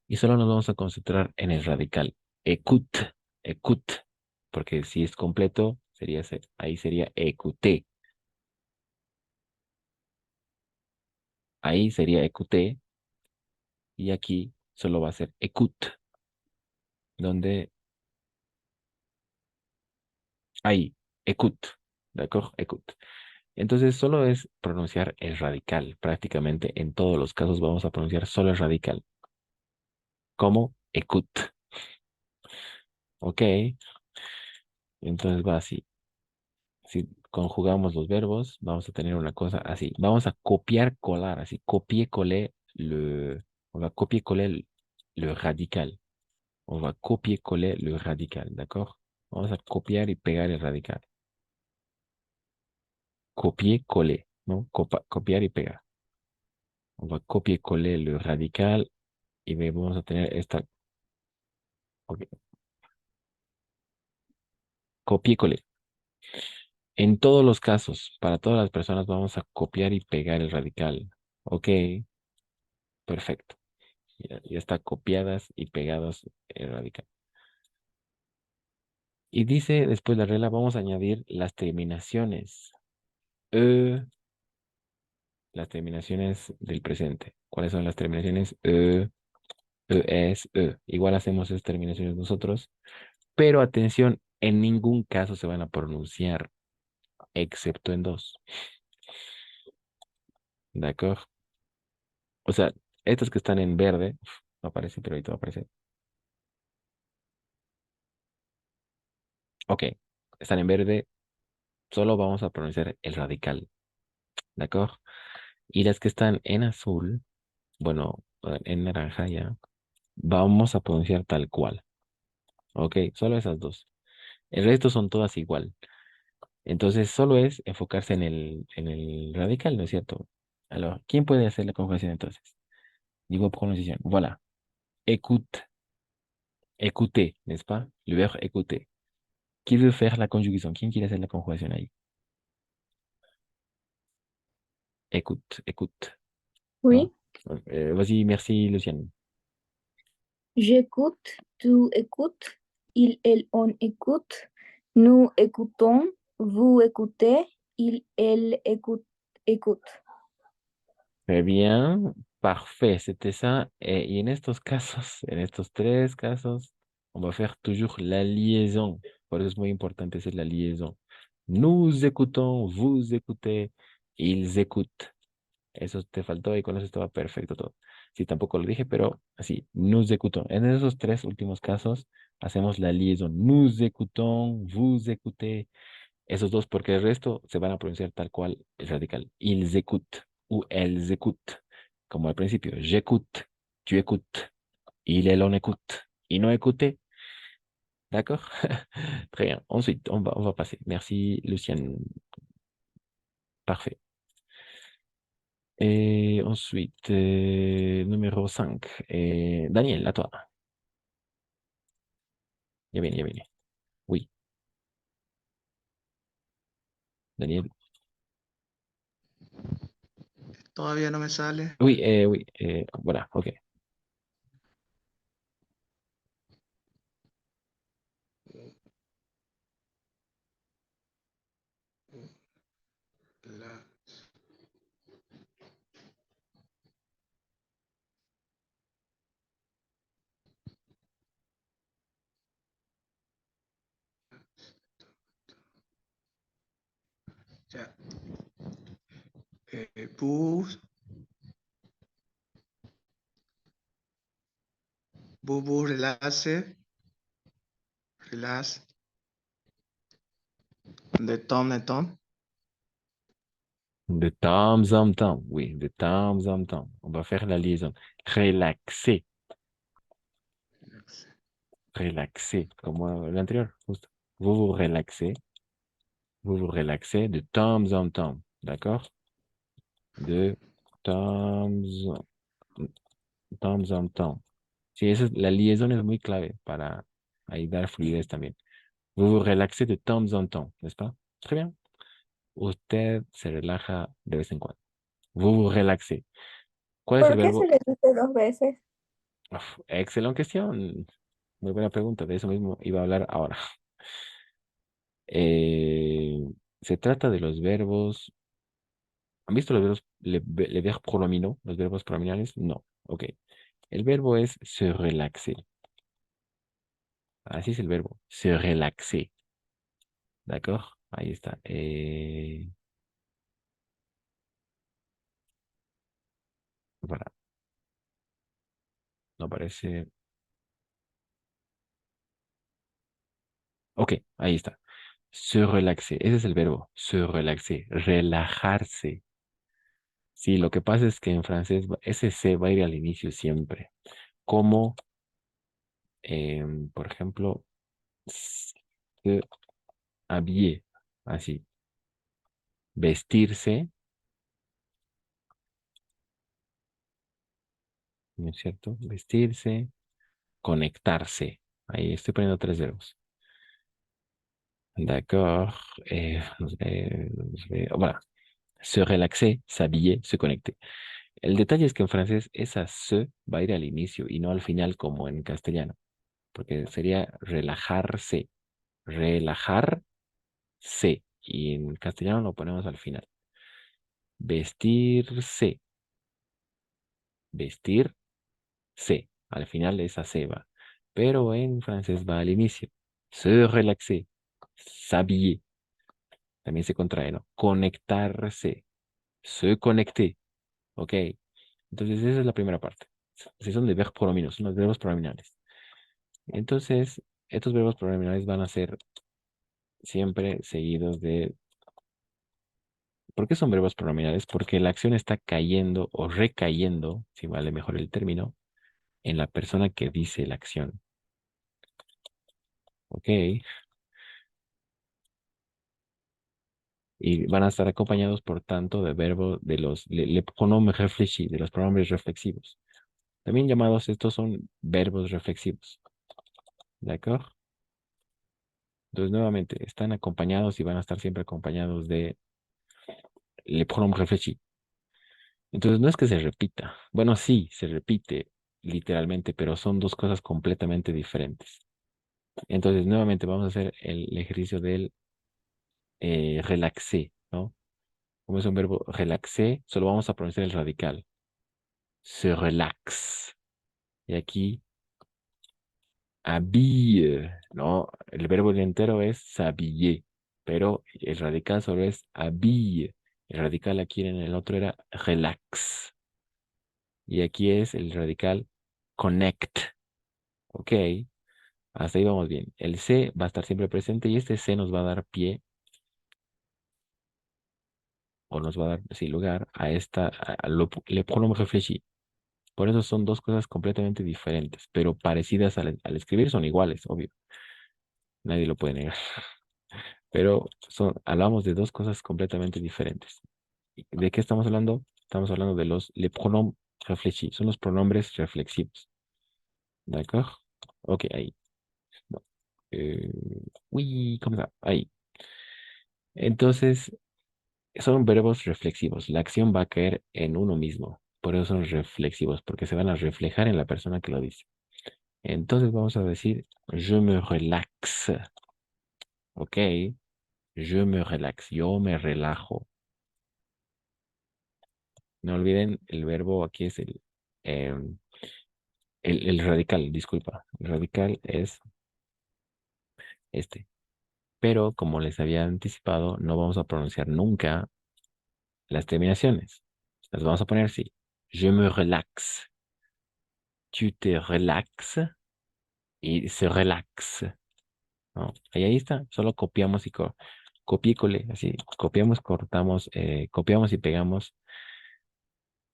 y solo nos vamos a concentrar en el radical. Écoute, écoute, porque si es completo, ahí sería écouter. Ahí sería écouter y aquí solo va a ser écoute, donde ahí, écoute, ¿d'accord? Écoute. Entonces solo es pronunciar el radical. Prácticamente en todos los casos vamos a pronunciar solo el radical. Como écoute. Ok. Entonces va así. Si conjugamos los verbos, vamos a tener una cosa así. Vamos a copiar, colar, así. Copier-coller on va copier-coller le radical. On va copier-coller le radical, ¿d'accord? Vamos a copiar y pegar el radical. Copier-coller, ¿no? Copiar y pegar. On va copier-coller le radical y vamos a tener esta. Ok. Copier-coller. En todos los casos, para todas las personas, vamos a copiar y pegar el radical. Ok, perfecto. Ya está copiadas y pegadas el radical. Y dice después la regla, vamos a añadir las terminaciones. E, las terminaciones del presente. ¿Cuáles son las terminaciones? Es, E. Igual hacemos esas terminaciones nosotros. Pero atención, en ningún caso se van a pronunciar, excepto en dos. ¿De acuerdo? O sea, estos que están en verde, no aparece, pero ahorita va a aparecer. Ok, están en verde, solo vamos a pronunciar el radical, ¿de acuerdo? Y las que están en azul, bueno, en naranja ya, vamos a pronunciar tal cual. Ok, solo esas dos. El resto son todas igual. Entonces, solo es enfocarse en el radical, ¿no es cierto? Alors, ¿quién puede hacer la conjugación entonces? Digo pronunciación. Voilà. Écoute, écoutez, n'est-ce pas? Le verbe écouter. Qui veut faire la conjugación? ¿Quién quiere hacer la conjugación ahí? Écoute, écoute. Oui, ¿No? Vas-y, merci, Luciane. j'écoute, tu écoutes, il, elle, on écoute, nous écoutons, vous écoutez, il, elle écoute. Très bien, parfait, c'était ça. Y en estos casos, en estos tres casos, on va faire toujours la liaison. Por eso es muy importante hacer la liaison. Nous écoutons, vous écoutez, ils écoutent. Eso te faltó y con eso estaba perfecto todo. Sí, tampoco lo dije, pero así, nous écoutons. En esos tres últimos casos, hacemos la liaison. Nous écoutons, vous écoutez. Esos dos, porque el resto se van a pronunciar tal cual el radical. Ils écoutent ou elles écoutent. como al principio. J'écoute, tu écoutes, il, on écoute. Y no écouter. D'accord? Très bien. Ensuite, on va passer. Merci, Luciane. Parfait. Et ensuite, numéro 5. Daniel, à toi. Ya viene, ya viene. Oui, Daniel. Todavía no me sale. Oui, oui. Voilà, ok. La, ya. Vous, vous relaxez, relax, de temps, De temps en temps. Oui, de temps en temps. On va faire la liaison. Relaxer, relaxer, comme l'anterior, justo. Vous vous relaxez de temps en temps. D'accord? De temps, temps en temps. Sí, la liaison es muy clave para ahí dar fluidez también. Vous vous relaxez de temps en temps, ¿n'est-ce pas? Très bien. Usted se relaja de vez en cuando. Vous vous relaxez. ¿Cuál es el ¿Por qué se verbo? le dice dos veces? Uf, excelente cuestión. Muy buena pregunta. De eso mismo iba a hablar ahora. Eh, se trata de los verbos. ¿Han visto los verbos, les verbes pronominaux, los verbos pronominales? No. Ok. El verbo es se relaxer. Así es el verbo. Se relaxer. ¿D'accord? Ahí está. Voilà. No parece. Ok, ahí está. Se relaxer. Ese es el verbo. Se relaxer. Relajarse. Sí, lo que pasa es que en francés ese se va a ir al inicio siempre. Como, por ejemplo, se habiller. Así. Vestirse. ¿No es cierto? Vestirse. Conectarse. Ahí estoy poniendo tres verbos. D'accord. Voilà. Se relaxer, s'habiller, se conecter. El detalle es que en francés esa se va a ir al inicio y no al final como en castellano, porque sería relajarse, relajarse, y en castellano lo ponemos al final. Vestirse, vestirse, al final esa se va, pero en francés va al inicio. Se relaxer, s'habiller, también se contrae, ¿no? Conectarse, se conecter, ¿ok? Entonces esa es la primera parte. Si son de verbos pronominales, son los verbos pronominales. Entonces, estos verbos pronominales van a ser siempre seguidos de... ¿Por qué son verbos pronominales? Porque la acción está cayendo o recayendo, si vale mejor el término, en la persona que dice la acción. ¿Ok? Y van a estar acompañados, por tanto, de verbos de los le pronoms réfléchis, de los pronombres reflexivos. También llamados, estos son verbos reflexivos. ¿De acuerdo? Entonces, nuevamente, están acompañados y van a estar siempre acompañados de le pronom réfléchi. Entonces, no es que se repita. Bueno, sí, se repite literalmente, pero son dos cosas completamente diferentes. Entonces, nuevamente vamos a hacer el ejercicio del relaxé, ¿no? Como es un verbo relaxé, solo vamos a pronunciar el radical. Se relax. Y aquí, habille, ¿no? El verbo entero es s'habiller, pero el radical solo es habille. El radical aquí en el otro era relax. Y aquí es el radical connect. Ok, hasta ahí vamos bien. El C va a estar siempre presente y este C nos va a dar pie o nos va a dar sí, lugar a le pronom réfléchi. Por eso son dos cosas completamente diferentes, pero parecidas al escribir son iguales, obvio. Nadie lo puede negar. Pero hablamos de dos cosas completamente diferentes. ¿De qué estamos hablando? Estamos hablando de les pronoms réfléchis. Son los pronombres reflexivos. ¿D'accord? Ok, ahí. No. Eh, uy, ¿cómo se llama? Ahí. Entonces, son verbos reflexivos. La acción va a caer en uno mismo. Por eso son reflexivos, porque se van a reflejar en la persona que lo dice. Entonces vamos a decir, je me relaxe. Ok, je me relaxe. Yo me relajo. No olviden, el verbo aquí es em, el radical, disculpa. El radical es este. Pero como les había anticipado, no vamos a pronunciar nunca las terminaciones. Las vamos a poner así. Je me relaxe. Tu te relaxes y se relaxe. ¿No? Ahí está. Solo copiamos y copia y cole, así. Copiamos, cortamos, copiamos y pegamos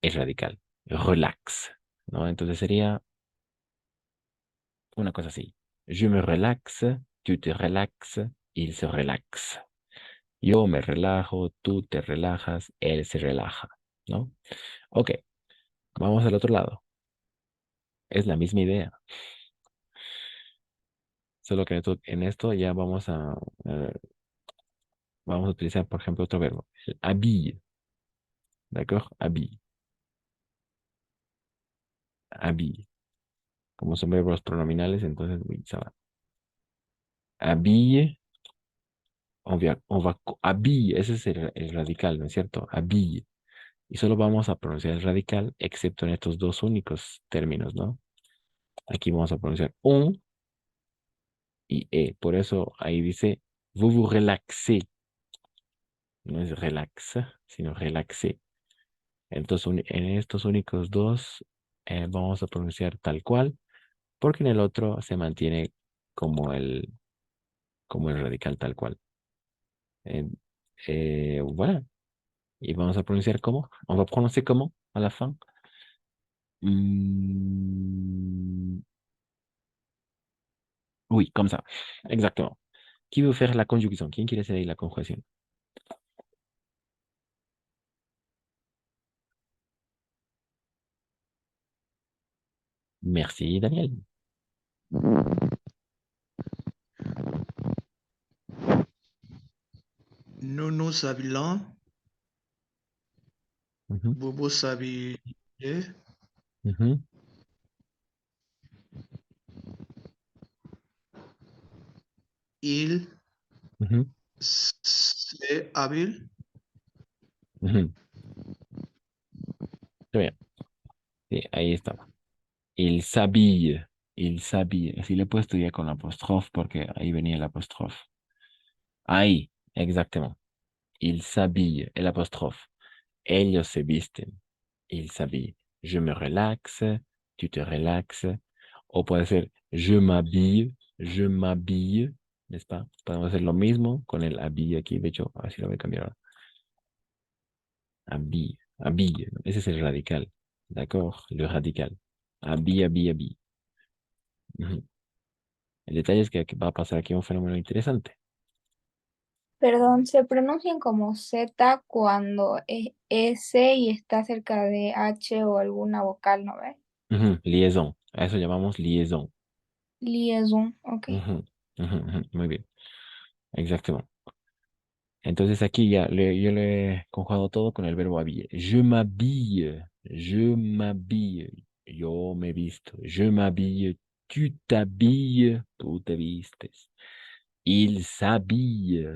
el radical. Relax. ¿No? Entonces sería una cosa así. Je me relaxe, tu te relaxes, il se relaxe. Yo me relajo, tú te relajas, él se relaja, ¿no? Ok, vamos al otro lado. Es la misma idea, solo que en esto ya eh, vamos a utilizar, por ejemplo, otro verbo. El habille, ¿d'accord? Habille, habille. Como son verbos pronominales, entonces, oui, ça va. Habille, habille, ese es el radical, ¿no es cierto? Habille. Y solo vamos a pronunciar el radical, excepto en estos dos únicos términos, ¿no? Aquí vamos a pronunciar un y e. Por eso ahí dice, vous vous relaxez. No es relaxa, sino relaxé. Entonces, en estos únicos dos vamos a pronunciar tal cual, porque en el otro se mantiene como como el radical tal cual. Eh, voilà. Y vamos a pronunciar como. On va prononcer como a la fin. Mm, oui, comme ça. Exactement. Qui veut faire la conjugaison? ¿Quién quiere hacer ahí la conjugación? Merci, Daniel. Nous nous habillons. Ujú, Vous vous habillez. ujú, Il ujú, se habille. ujú. Está bien. Sí, ahí está. Il s'habille. Il s'habille. Así le he puesto ya con apóstrofe porque ahí venía el apóstrofe. Ahí, exactamente. Il s'habille. El apóstrofe. Ellos se visten. Il s'habille. Je me relaxe. Tu te relaxes. O puede ser je m'habille. Je m'habille. ¿N'est-ce pas? Podemos hacer lo mismo con el habille aquí. De hecho, así lo voy a cambiar ahora. Habille. Habille. Ese es el radical. D'accord? Le radical. Habille, habille, habille. Ujú. El detalle es que va a pasar aquí un fenómeno interesante. Perdón, se pronuncian como Z cuando es S y está cerca de H o alguna vocal, ¿no ves? Ujú, liaison. A eso llamamos liaison. Liaison, ok. Ujú, ujú, ujú, muy bien. Exactamente. Entonces aquí ya yo le he conjugado todo con el verbo habiller. Je m'habille. Je m'habille. Yo me visto. Je m'habille. Tu t'habilles. Tú te vistes. Il s'habille.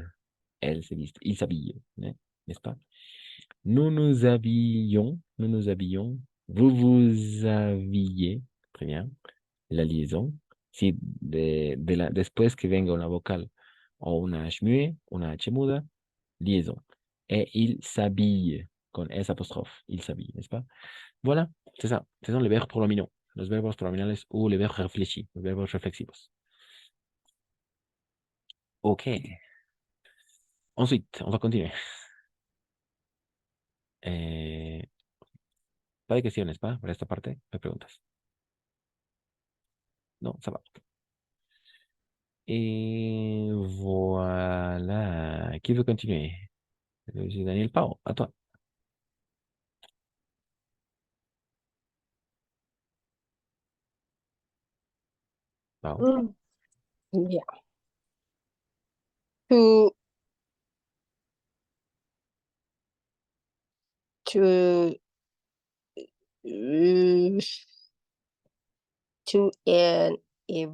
Elle se viste. Il s'habille. N'est-ce pas? Nous nous habillons. Nous nous habillons. Vous vous habillez. Très bien. La liaison. Si después que venga una vocal o una H muet, una H muda, liaison. Et il s'habille con S apostrophe. Il s'habille, n'est-ce pas? Voilà, c'est ça. Ce sont les verbes pronominaux. Los verbos pronominales ou les verbes réfléchis, los verbos reflexivos. Ok. Ensuite, on va continuer. Pas de questions, pas? Para esta parte, me preguntas. Non, ça va. Et voilà. Qui veut continuer? C'est Daniel Pao, à toi. Pao. Bien. Tu, tu, euh, tu es, et,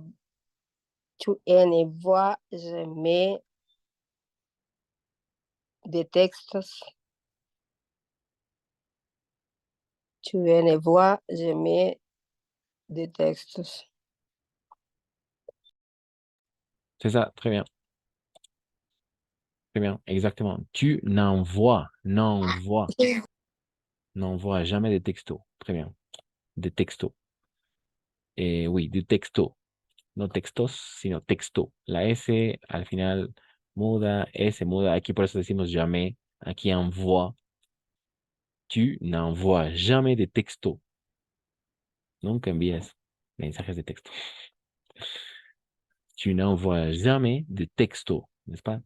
tu ne vois jamais des textes. Tu ne vois jamais des textes. C'est ça, très bien. Très bien, exactement. Tu n'envoies jamais des textos. Très bien. Des textos. Et oui, du texto. No textos, sino texto. La S al final muda, S muda. Aquí por eso decimos jamais. Aquí envoie. Tu n'envoies jamais de texto. Nunca envías mensajes de texto. Tu n'envoies jamais de texto, n'est-ce pas?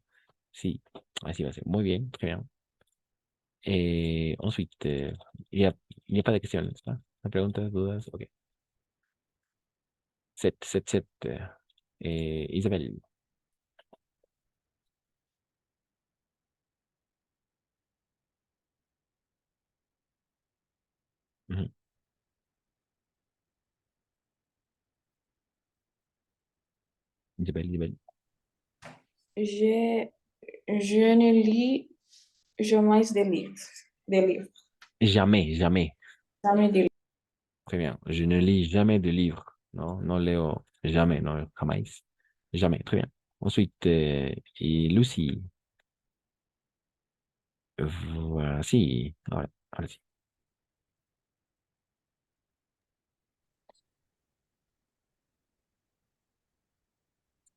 Si, así va a ser. Muy bien, très bien. Ensuite, il n'y a pas de questions, n'est-ce pas? Preguntas, dudas, ok. 7. Isabelle. Mhm. Isabelle. Je, je ne lis jamais de livres. Jamais. Jamais de livres. Très bien. Je ne lis jamais de livres. Non, non leo jamais, non, jamais. Jamais, très bien. Ensuite, et Lucie. Voilà, si. Ahora sí.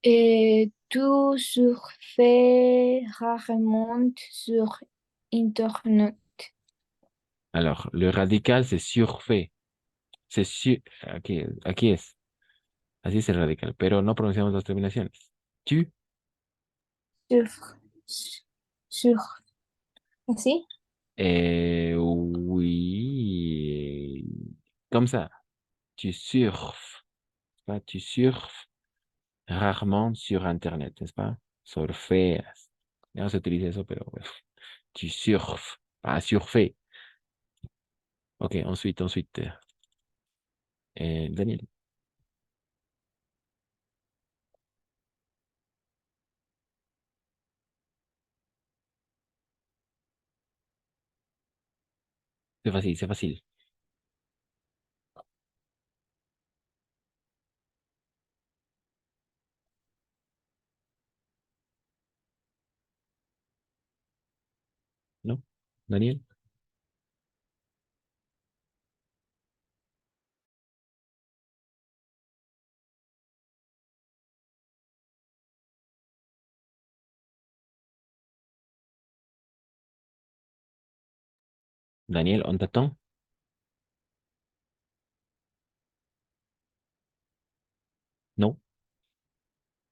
Et tu surfais rarement sur Internet. Alors, le radical, c'est surfait. C'est sur... Aquí es. Así es el radical, pero no pronunciamos las terminaciones. Tu, Sur, sur, así. oui. Comme ça. Tu surfes. Pas, tu surfes rarement sur Internet, n'est-ce pas? Surfeas. Ya no se utiliza eso, pero bueno. Tu surfes. Ah, surfer. Ok, ensuite. Daniel. C'est facile. ¿No? Daniel. Daniel, on t'attend? Non?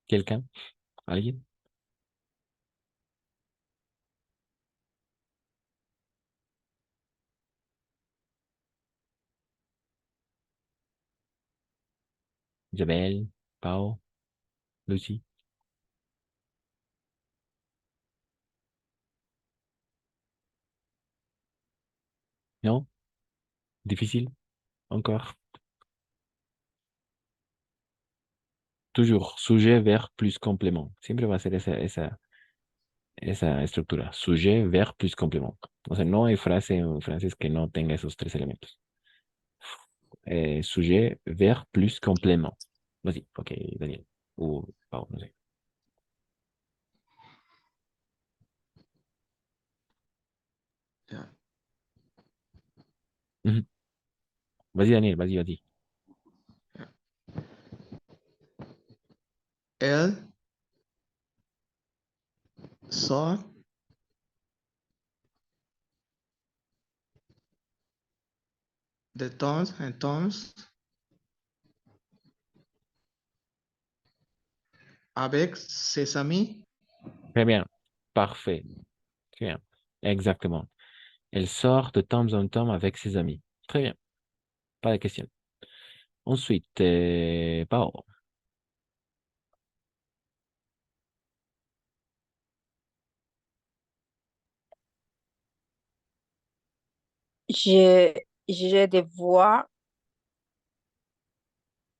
Quelqu'un? ¿Alguien? Isabelle, Pau, Lucie. Non? Difficile? Encore? Toujours, sujet, verbe plus complément. Siempre va a ser esa estructura. Sujet, verbe plus complément. O sea, no hay frase en francés que no tenga esos tres elementos. Sujet, verbe plus complément. Vas-y, ok, Daniel. Ou Pau, no sé. Yeah. Mhm. Vas-y, Daniel, vas-y. Elle sort de Tom and Tom's avec ses amis. Très bien. Parfait. Très bien. Exactement. Elle sort de temps en temps avec ses amis. Très bien. Pas de question. Ensuite, Pao. Je devoir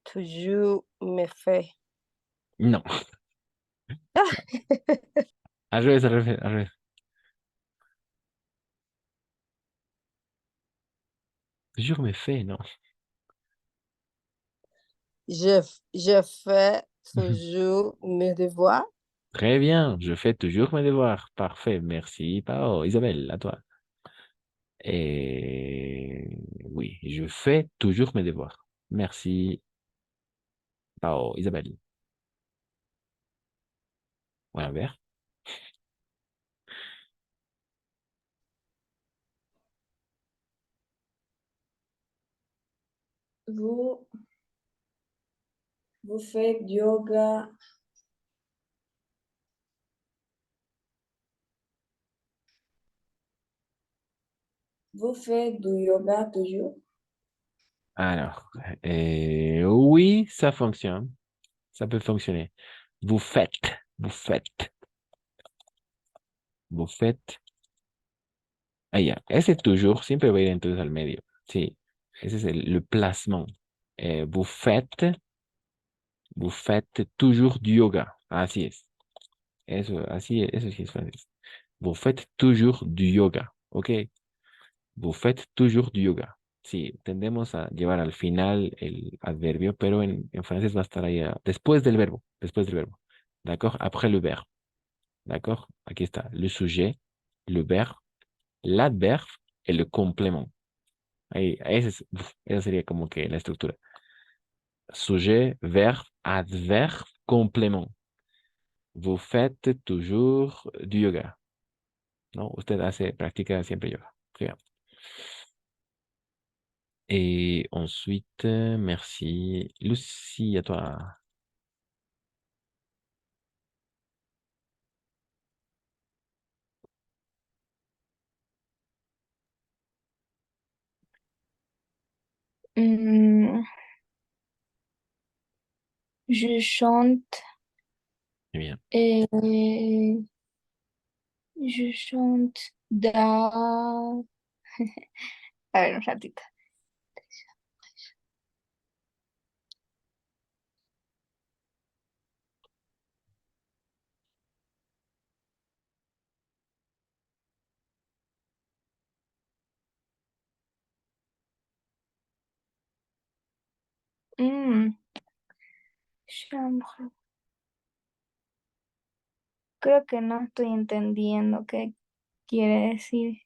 toujours me faire. No. Al revés, al revés, al revés. Toujours me fait, non. Je fais toujours mes devoirs. Très bien. Je fais toujours mes devoirs. Parfait. Merci, Pao. Isabelle, à toi. Et oui, je fais toujours mes devoirs. Merci, Pao. Isabelle. Ouais, un verre. Vous, vous faites yoga. Vous faites du yoga toujours. Alors, oui, ça fonctionne. Ça peut fonctionner. Vous faites, vous faites, vous faites. Ah, ya, ese toujours siempre va a ir entonces al medio. Sí, ese es le placement. Vous faites toujours du yoga. Así es. Eso, así es, eso sí es francés. Vous faites toujours du yoga. ¿Ok? Vous faites toujours du yoga. Sí, tendemos a llevar al final el adverbio, pero en francés va a estar ahí después del verbo. Después del verbo. D'accord? Après le verbe. D'accord? Aquí está. Le sujet, le verbe, l'adverbe et le complément. Ahí, esa sería como que la estructura. Sujet, verbe, adverbe, complément. Vous faites toujours du yoga. ¿No? Usted practica siempre yoga. Très bien. Et ensuite, merci. Lucie, à toi. Mm, je chante, Très bien. je chante da... A ver, un ratito. Mm, chambre. Creo que no estoy entendiendo qué quiere decir.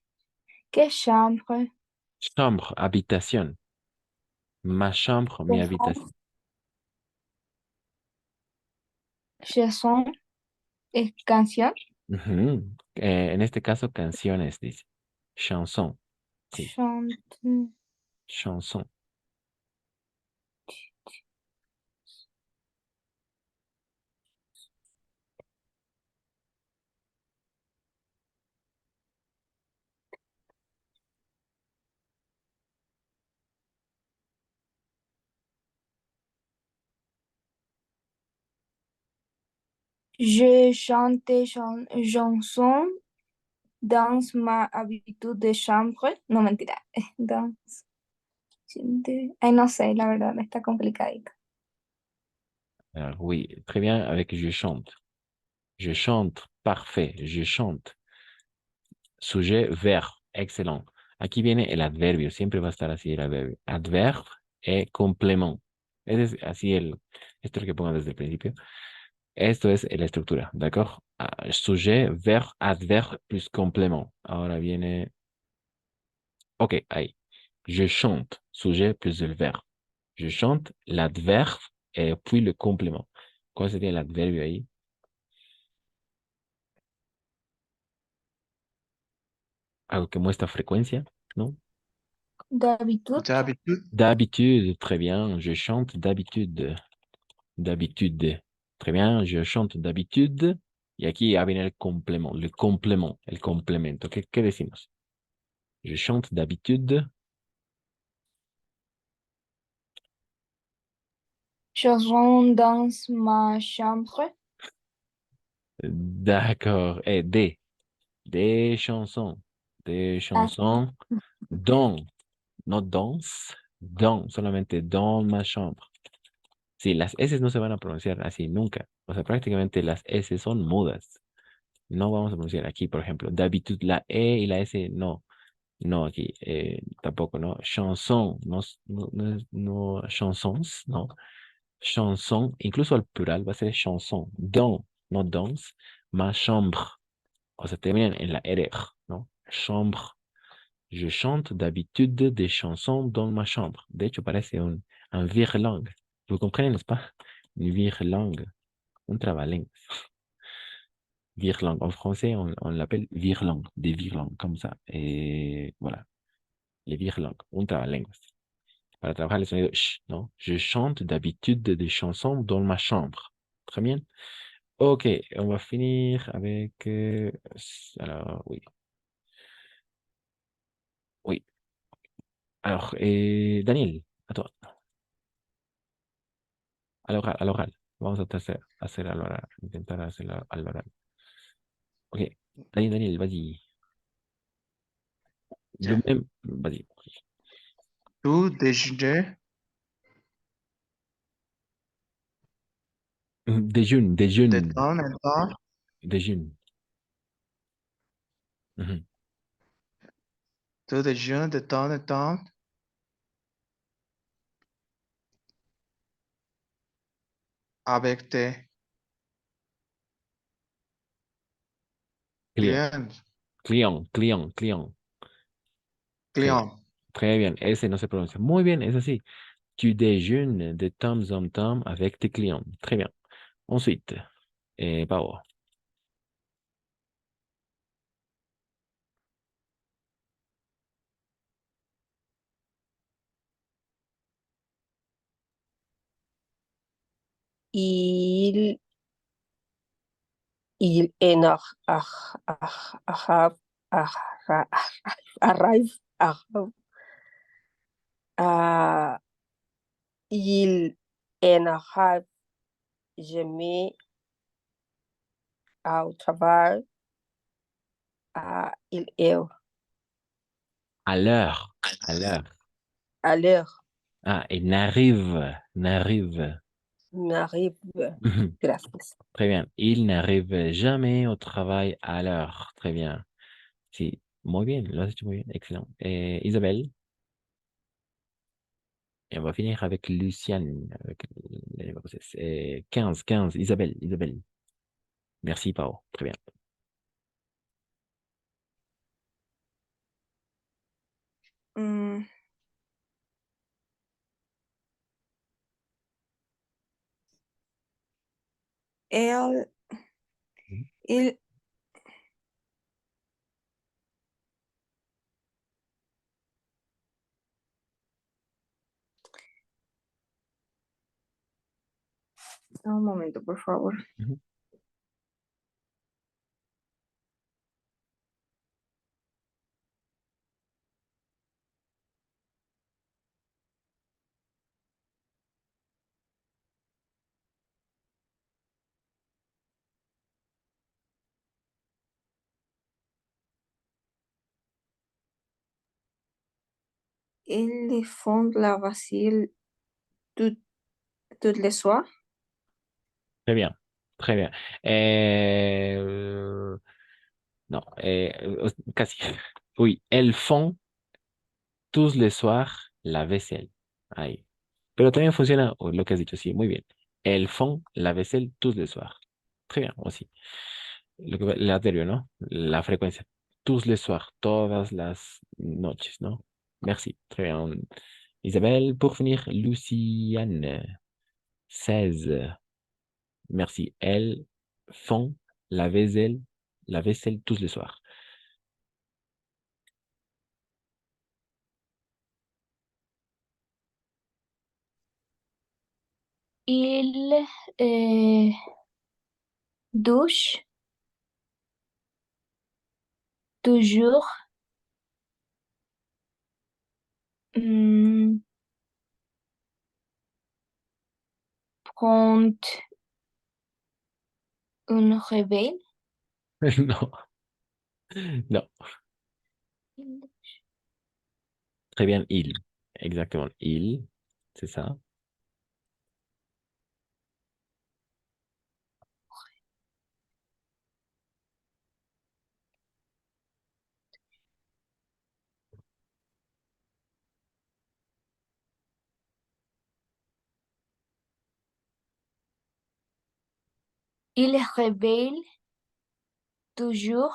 ¿Qué es chambre? Chambre, habitation. Ma chambre, mi habitación. Chanson es canción. Ujú. En este caso, canciones, dice. Chanson. Sí, Chante. chanson. Je chante chanson dans ma habitude de chambre. No, mentira. Dans... Ay, no sé, la verdad, está complicadito. Alors, oui, très bien avec je chante. Je chante, parfait, je chante. Sujet, verbe, excellent. Aquí viene el adverbio, siempre va a estar así el adverbio. Adverb e complemento. Ese es así esto es lo que pongo desde el principio. Esto es la estructura, ¿d'accord? Sujet, verbe, adverbe plus complément. Ahora viene, ok, ahí. Je chante, sujet plus el verbe. Je chante, l'adverbe et puis le complément. ¿Cuál sería el adverbio ahí? Algo que muestra frecuencia, ¿no? D'habitude. D'habitude. D'habitude, très bien. Je chante d'habitude. D'habitude. Très bien, je chante d'habitude. Y aquí ya viene el complément. Le complément. El complemento. ¿Qué decimos? Je chante d'habitude. Je rentre dans ma chambre. D'accord. Et des chansons. Des chansons. Dans. No danse. Dans. Solamente dans ma chambre. Sí, las S no se van a pronunciar así nunca. O sea, prácticamente las S son mudas. No vamos a pronunciar aquí, por ejemplo, d'habitude, la E y la S no. No, aquí tampoco, ¿no? Chanson, no, no, chansons, no. Chanson, incluso al plural va a ser chanson. Dans, no dans, ma chambre. O sea, terminan en la R, ¿no? Chambre. Je chante d'habitude des chansons dans ma chambre. De hecho, parece un virlang. Vous comprenez, n'est-ce pas? Une virlang, un trabalengua. Virlang. En français, on l'appelle virlang, des virlangs, comme ça. Et voilà, les virlangs, un trabalenguas. Para trabajar le sonido sh, ¿no? Je chante d'habitude des chansons dans ma chambre. Très bien. Ok, on va finir avec... alors, oui. Oui. Alors, Daniel, à toi. Al oral, al oral. Vamos a hacer al oral. Intentar hacerlo al oral. Ok. Daniel, vas-y. Le même, vas-y. Tu déjeuner. Déjeune, De déjeune, temps en temps. déjeune. Mhm. Tu déjeunes de temps en temps avec tes Client, clients. client. Très bien. Clients. Très bien. Ese no se pronuncia. Muy bien, es así. Tu déjeunes de temps en temps avec tes clients. Très bien. Ensuite, Pau. Il, il énar- ar- ar- arrive, arri- arrive, arrive, à- il n'arrive jamais au travail, il est À l'heure. À l'heure. à l'heure, Ah, et n'arrive. n'arrive, Mhm. gracias. Très bien. Il n'arrive jamais au travail à l'heure. Très bien. Sí, muy bien. Lo has hecho muy bien. Excellent. Isabelle. Et on va finir avec Luciane. Avec les numéros 16. 15. Isabelle. Merci, Pau. Très bien. Mm, él, il, un momento, por favor. Mhm. Ils font la vaisselle tout, toutes les soirs. Très bien. Très bien. Non, casi. Oui, elles font tous les soirs la vaisselle. Ahí. Pero también funciona lo que has dicho, sí, muy bien. Elles font la vaisselle tous les soirs. Très bien, aussi. El adverbio, ¿no? La frecuencia. Tous les soirs, todas las noches, ¿no? Merci. Très bien. Isabelle, pour finir, Luciane, 16. Merci. Elles font la vaisselle tous les soirs. Il douche toujours. Hmm, prend un réveil. Non, non. Très bien, il. Exactement, il. C'est ça. Il réveille toujours.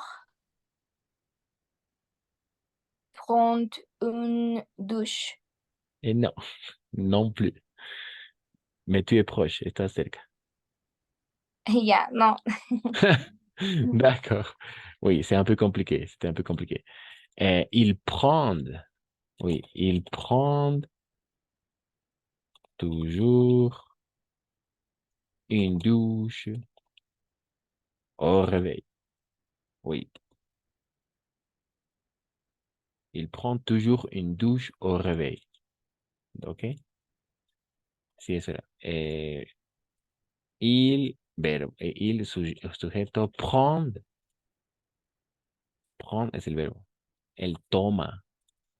Prend une douche. Et non, non plus. Mais tu es proche, estás cerca. Ya, no. D'accord. Oui, c'est un peu compliqué. C'était un peu compliqué. Ils prennent, oui, ils prennent toujours une douche au réveil. Oui, ils prennent toujours une douche au réveil. ¿Ok? Sí, eso era. Sujeto, prendre. Prendre es el verbo. Él toma.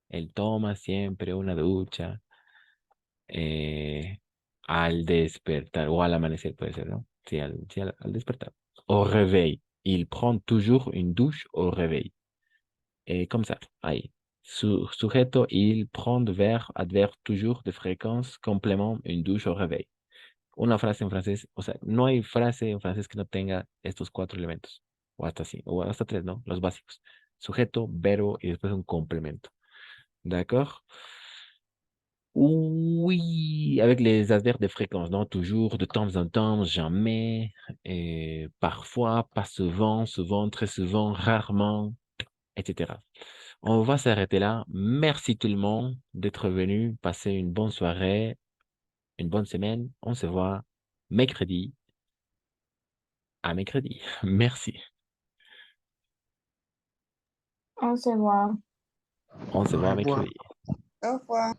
Él toma siempre una ducha al despertar o al amanecer, puede ser, ¿no? Sí, al despertar. Au réveil. Il prend toujours une douche au réveil. Comme ça, ahí. Sujeto, il prend verbe, adverbe toujours de fréquence, complément, une douche au réveil. Una frase en francés, o sea, no hay frase en francés que no tenga estos cuatro elementos. O hasta sí, o hasta tres, ¿no? Los básicos. Sujeto, verbo y después un complemento. D'accord? Oui, avec les adverbes de fréquence, non? Toujours, de temps en temps, jamais, parfois, pas souvent, souvent, très souvent, rarement, etc. On va s'arrêter là. Merci tout le monde d'être venu. Passez une bonne soirée, une bonne semaine. On se voit mercredi à mercredi. Merci. On se voit. On se voit Au revoir. mercredi. Au revoir.